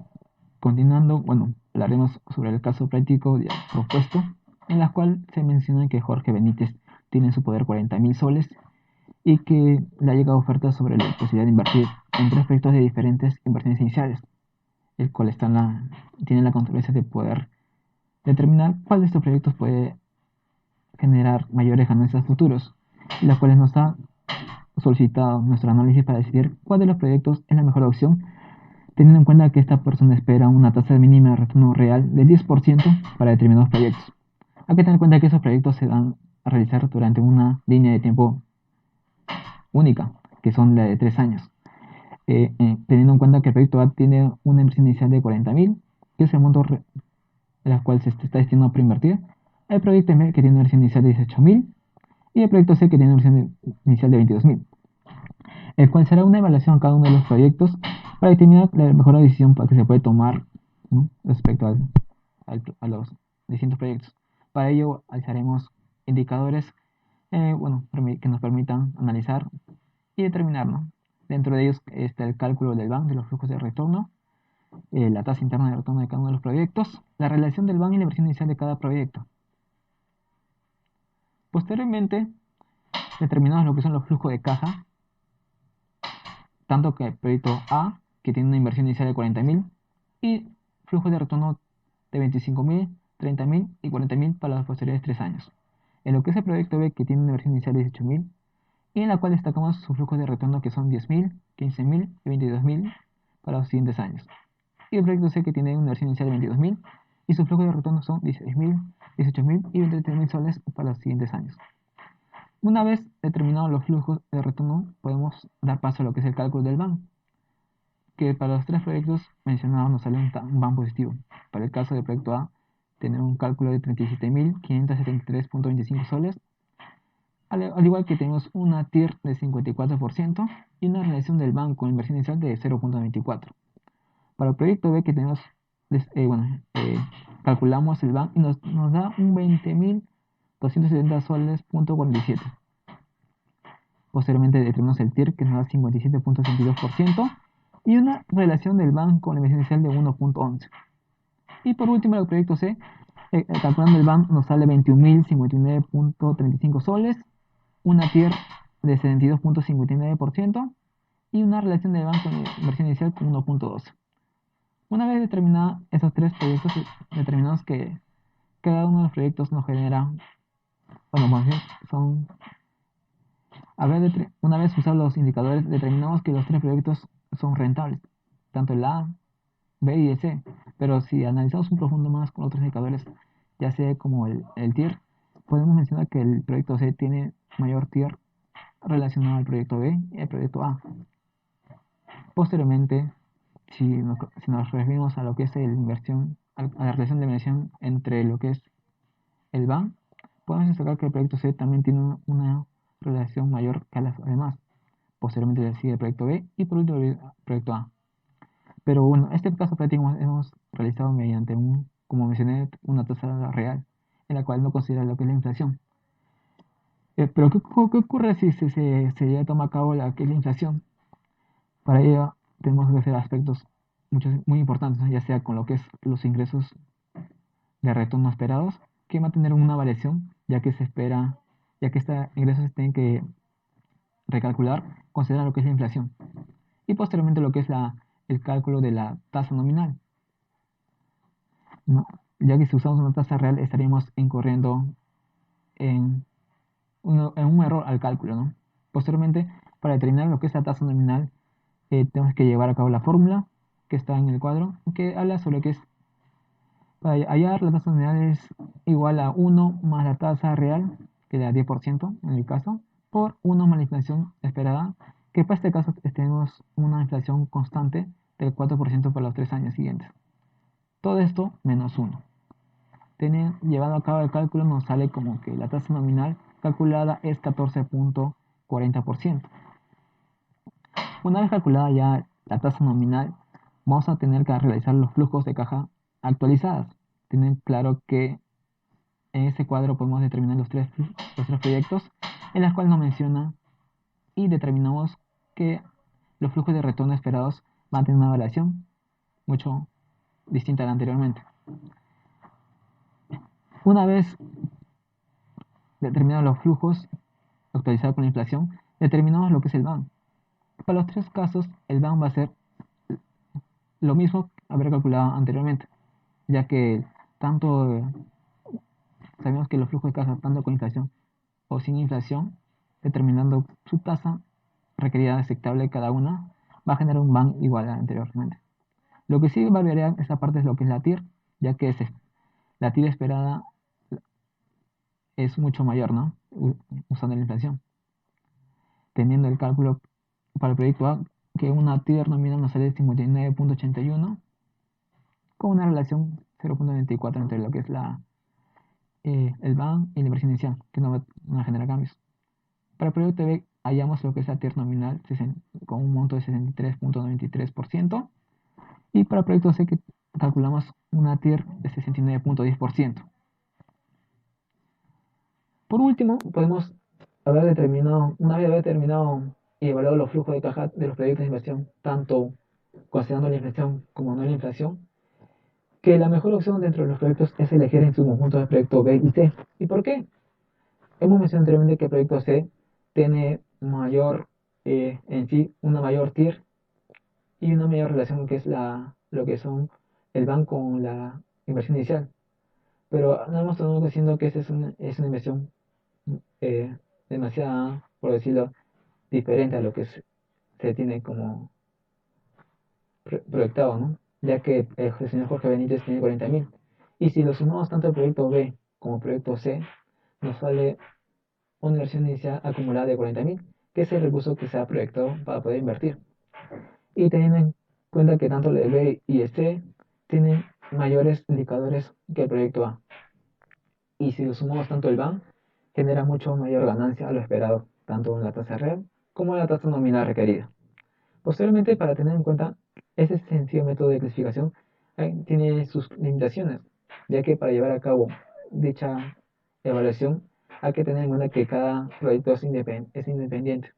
continuando, bueno, hablaremos sobre el caso práctico ya propuesto, en la cual se menciona que Jorge Benítez tiene en su poder 40.000 soles y que le ha llegado ofertas sobre la posibilidad de invertir en 3 proyectos de diferentes inversiones iniciales, el cual tiene la controversia de poder determinar cuál de estos proyectos puede generar mayores ganancias futuros, las cuales nos ha solicitado nuestro análisis para decidir cuál de los proyectos es la mejor opción, teniendo en cuenta que esta persona espera una tasa mínima de retorno real del 10% para determinados proyectos. Hay que tener en cuenta que esos proyectos se van a realizar durante una línea de tiempo única, que son la de 3 años. Teniendo en cuenta que el proyecto A tiene una inversión inicial de 40.000, que es el monto en el cual se está destinado a preinvertir, el proyecto B que tiene una inversión inicial de 18.000 y el proyecto C que tiene una inversión inicial de 22.000, el cual será una evaluación a cada uno de los proyectos para determinar la mejor decisión que se puede tomar, ¿no?, respecto a los distintos proyectos. Para ello alzaremos indicadores que nos permitan analizar y determinar, ¿no? Dentro de ellos está el cálculo del BAN, de los flujos de retorno, la tasa interna de retorno de cada uno de los proyectos, la relación del BAN y la inversión inicial de cada proyecto. Posteriormente, determinamos lo que son los flujos de caja, tanto que el proyecto A, que tiene una inversión inicial de 40.000, y flujos de retorno de 25.000, 30.000 y 40.000 para los posteriores 3 años. En lo que es el proyecto B, que tiene una inversión inicial de 18.000, y en la cual destacamos sus flujos de retorno que son 10.000, 15.000 y 22.000 para los siguientes años. Y el proyecto C, que tiene una inversión inicial de 22.000 y sus flujos de retorno son 16.000, 18.000 y 23.000 soles para los siguientes años. Una vez determinados los flujos de retorno, podemos dar paso a lo que es el cálculo del BAN, que para los 3 proyectos mencionados nos sale un BAN positivo. Para el caso del proyecto A, tener un cálculo de 37.573.25 soles, al igual que tenemos una TIR de 54% y una relación del BAN con inversión inicial de 0.24. Para el proyecto B, que tenemos, calculamos el BAN y nos da un 20.270 soles.47. Posteriormente determinamos el TIR, que nos da 57.62% y una relación del BAN con la inversión inicial de 1.11. Y por último, el proyecto C, calculando el BAN, nos sale 21.059.35 soles, una TIR de 72.59% y una relación del BAN con la inversión inicial con 1.12. Una vez determinados esos 3 proyectos, determinamos que cada uno de los proyectos nos genera, una vez usados los indicadores, determinamos que los 3 proyectos son rentables, tanto el A, B y el C. Pero si analizamos un profundo más con otros indicadores, ya sea como el TIR, podemos mencionar que el proyecto C tiene mayor TIR relacionado al proyecto B y al proyecto A. Posteriormente, si nos referimos a lo que es la inversión, a la relación de inversión entre lo que es el BAN, podemos destacar que el proyecto C también tiene una relación mayor que a las demás. Posteriormente le sigue el proyecto B y por último el proyecto A. Pero bueno, este caso práctico hemos realizado mediante como mencioné, una tasa real, en la cual no considera lo que es la inflación. Pero ¿qué ocurre si se toma a cabo que es la inflación? Para ello tenemos que hacer aspectos muy importantes, ¿no? Ya sea con lo que es los ingresos de retorno esperados, que va a tener una variación, ya que estos ingresos se tienen que recalcular, considerar lo que es la inflación. Y posteriormente lo que es el cálculo de la tasa nominal, ¿no? Ya que si usamos una tasa real estaríamos incurriendo en un error al cálculo, ¿no? Posteriormente, para determinar lo que es la tasa nominal, tenemos que llevar a cabo la fórmula que está en el cuadro, que habla sobre que para hallar la tasa nominal es igual a 1 más la tasa real, que da 10% en el caso, por 1 más la inflación esperada, que para este caso tenemos una inflación constante del 4% para los 3 años siguientes. Todo esto menos 1. Llevado a cabo el cálculo nos sale como que la tasa nominal calculada es 14.40%. Una vez calculada ya la tasa nominal, vamos a tener que realizar los flujos de caja actualizadas. Tienen claro que en ese cuadro podemos determinar los tres proyectos en los cuales nos menciona y determinamos que los flujos de retorno esperados van a tener una variación mucho distinta a la anteriormente. Una vez determinados los flujos actualizados con la inflación, determinamos lo que es el BAN. Para los tres casos, el BAN va a ser lo mismo que haber calculado anteriormente, ya que sabemos que los flujos de caja, tanto con inflación o sin inflación, determinando su tasa requerida aceptable de cada una, va a generar un BAN igual a anteriormente. Lo que sí variaría esta parte es lo que es la TIR, ya que la TIR esperada es mucho mayor, ¿no? Usando la inflación. Teniendo el cálculo para el proyecto A, que una TIR nominal nos sale 59.81, con una relación 0.94 entre lo que es el BAN y la inversión inicial, que no va a generar cambios. Para el proyecto B hallamos lo que es la TIR nominal con un monto de 63.93%, y para el proyecto C que calculamos una TIR de 69.10%. Por último, podemos una vez haber determinado y evaluado los flujos de caja de los proyectos de inversión, tanto considerando la inflación como no la inflación, que la mejor opción dentro de los proyectos es elegir en su conjunto el proyecto B y C. ¿Y por qué? Hemos mencionado anteriormente que el proyecto C tiene en sí una mayor TIR y una mayor relación que es lo que son el banco con la inversión inicial. Pero no hemos estado diciendo que esa es una inversión demasiado, por decirlo, diferente a lo que se tiene como proyectado, ¿no? Ya que el señor Jorge Benítez tiene 40.000. Y si lo sumamos tanto el proyecto B como el proyecto C, nos sale una inversión inicial acumulada de 40.000, que es el recurso que se ha proyectado para poder invertir. Y teniendo en cuenta que tanto el B y el C tienen mayores indicadores que el proyecto A. Y si lo sumamos tanto el BAN, genera mucho mayor ganancia a lo esperado, tanto en la tasa real como en la tasa nominal requerida. Posteriormente, para tener en cuenta, ese sencillo método de clasificación tiene sus limitaciones, ya que para llevar a cabo dicha evaluación hay que tener en cuenta que cada proyecto es independiente.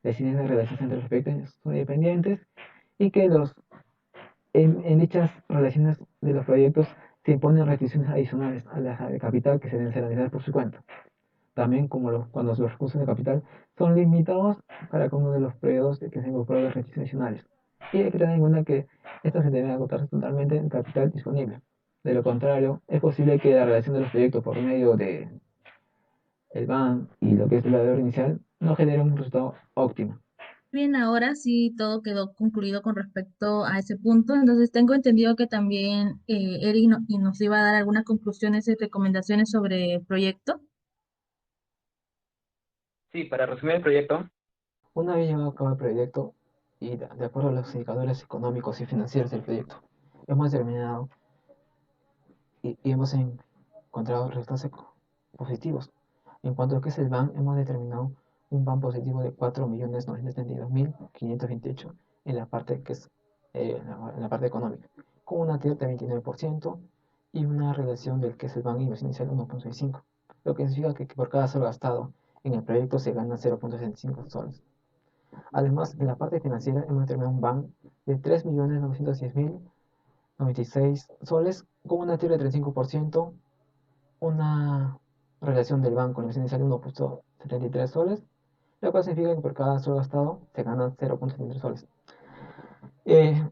Las líneas de relaciones entre los proyectos son independientes y que en dichas relaciones de los proyectos se imponen restricciones adicionales a las de capital que se deben ser analizadas por su cuenta. También cuando los recursos de capital son limitados para cada uno de los periodos que se incorporan las restricciones adicionales. Y hay que tener en cuenta que estas se deben agotarse totalmente en capital disponible. De lo contrario, es posible que la relación de los proyectos por medio de el BAN y lo que es el valor inicial no genere un resultado óptimo. Bien, ahora sí todo quedó concluido con respecto a ese punto. Entonces tengo entendido que también Eric nos iba a dar algunas conclusiones y recomendaciones sobre el proyecto. Sí, para resumir el proyecto, Una vez llevado a cabo el proyecto, y de acuerdo a los indicadores económicos y financieros del proyecto, hemos determinado y hemos encontrado resultados positivos. En cuanto a lo que es el BAN, hemos determinado un BAN positivo de 4.932.528 en la parte que es en la parte económica, con una TIR de 29% y una relación del que es el BAN inversión inicial 1.65, lo que significa que por cada sol gastado en el proyecto se gana 0.65 soles. Además, en la parte financiera hemos determinado un BAN de 3.910.096 soles con una TIR de 35%, una relación del banco en la inicial de 1.73 soles, lo cual significa que por cada sol gastado se gana 0.73 soles.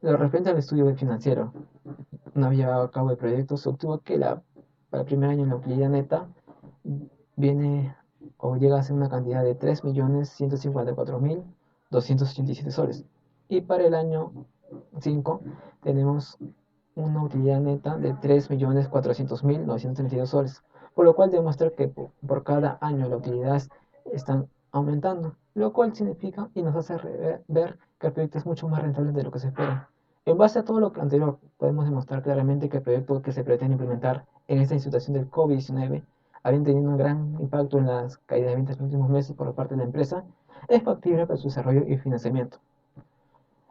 Lo referente al estudio financiero, una vez llevado a cabo el proyecto, se obtuvo que para el primer año la utilidad neta viene o llega a ser una cantidad de 3.154.287 soles. Y para el año 5 tenemos una utilidad neta de 3.400.932 soles, por lo cual demuestra que por cada año las utilidades están aumentando, lo cual significa y nos hace ver que el proyecto es mucho más rentable de lo que se espera. En base a todo lo anterior, podemos demostrar claramente que el proyecto que se pretende implementar en esta situación del COVID-19, habiendo tenido un gran impacto en las caídas de ventas en los últimos meses por parte de la empresa, es factible para su desarrollo y financiamiento.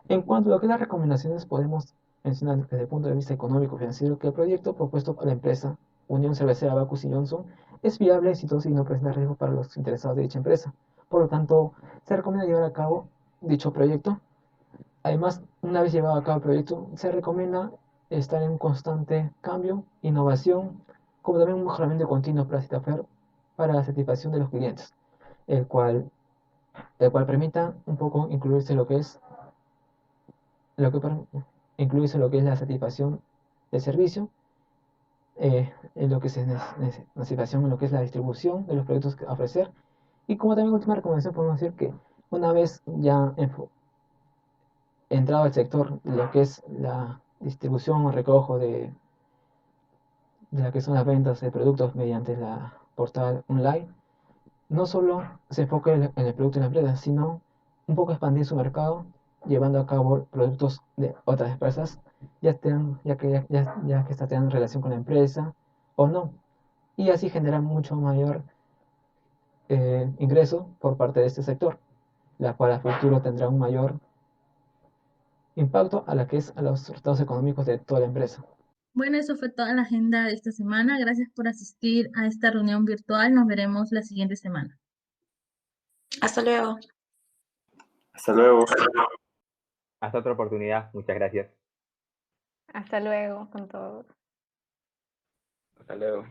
En cuanto a lo que las recomendaciones, podemos mencionar desde el punto de vista económico financiero que el proyecto propuesto por la empresa Unión Cervecera Bacus y Johnson es viable, exitoso y no presenta riesgo para los interesados de dicha empresa. Por lo tanto, se recomienda llevar a cabo dicho proyecto. Además, una vez llevado a cabo el proyecto, se recomienda estar en un constante cambio, innovación, como también un mejoramiento continuo para la satisfacción de los clientes, el cual permita un poco incluirse lo que es la satisfacción del servicio, en lo que es la satisfacción en lo que es la distribución de los productos a ofrecer, y como también última recomendación podemos decir que una vez ya entrado al sector de lo que es la distribución o recojo de lo que son las ventas de productos mediante la portal online, no solo se enfoca en el producto de la empresa, sino un poco expandir su mercado, llevando a cabo productos de otras empresas, ya que estas tengan relación con la empresa o no, y así generar mucho mayor ingreso por parte de este sector, la cual a futuro tendrá un mayor impacto a los resultados económicos de toda la empresa. Bueno, eso fue toda la agenda de esta semana. Gracias por asistir a esta reunión virtual. Nos veremos la siguiente semana. Hasta luego. Hasta luego. Hasta otra oportunidad. Muchas gracias. Hasta luego con todos. Hasta luego.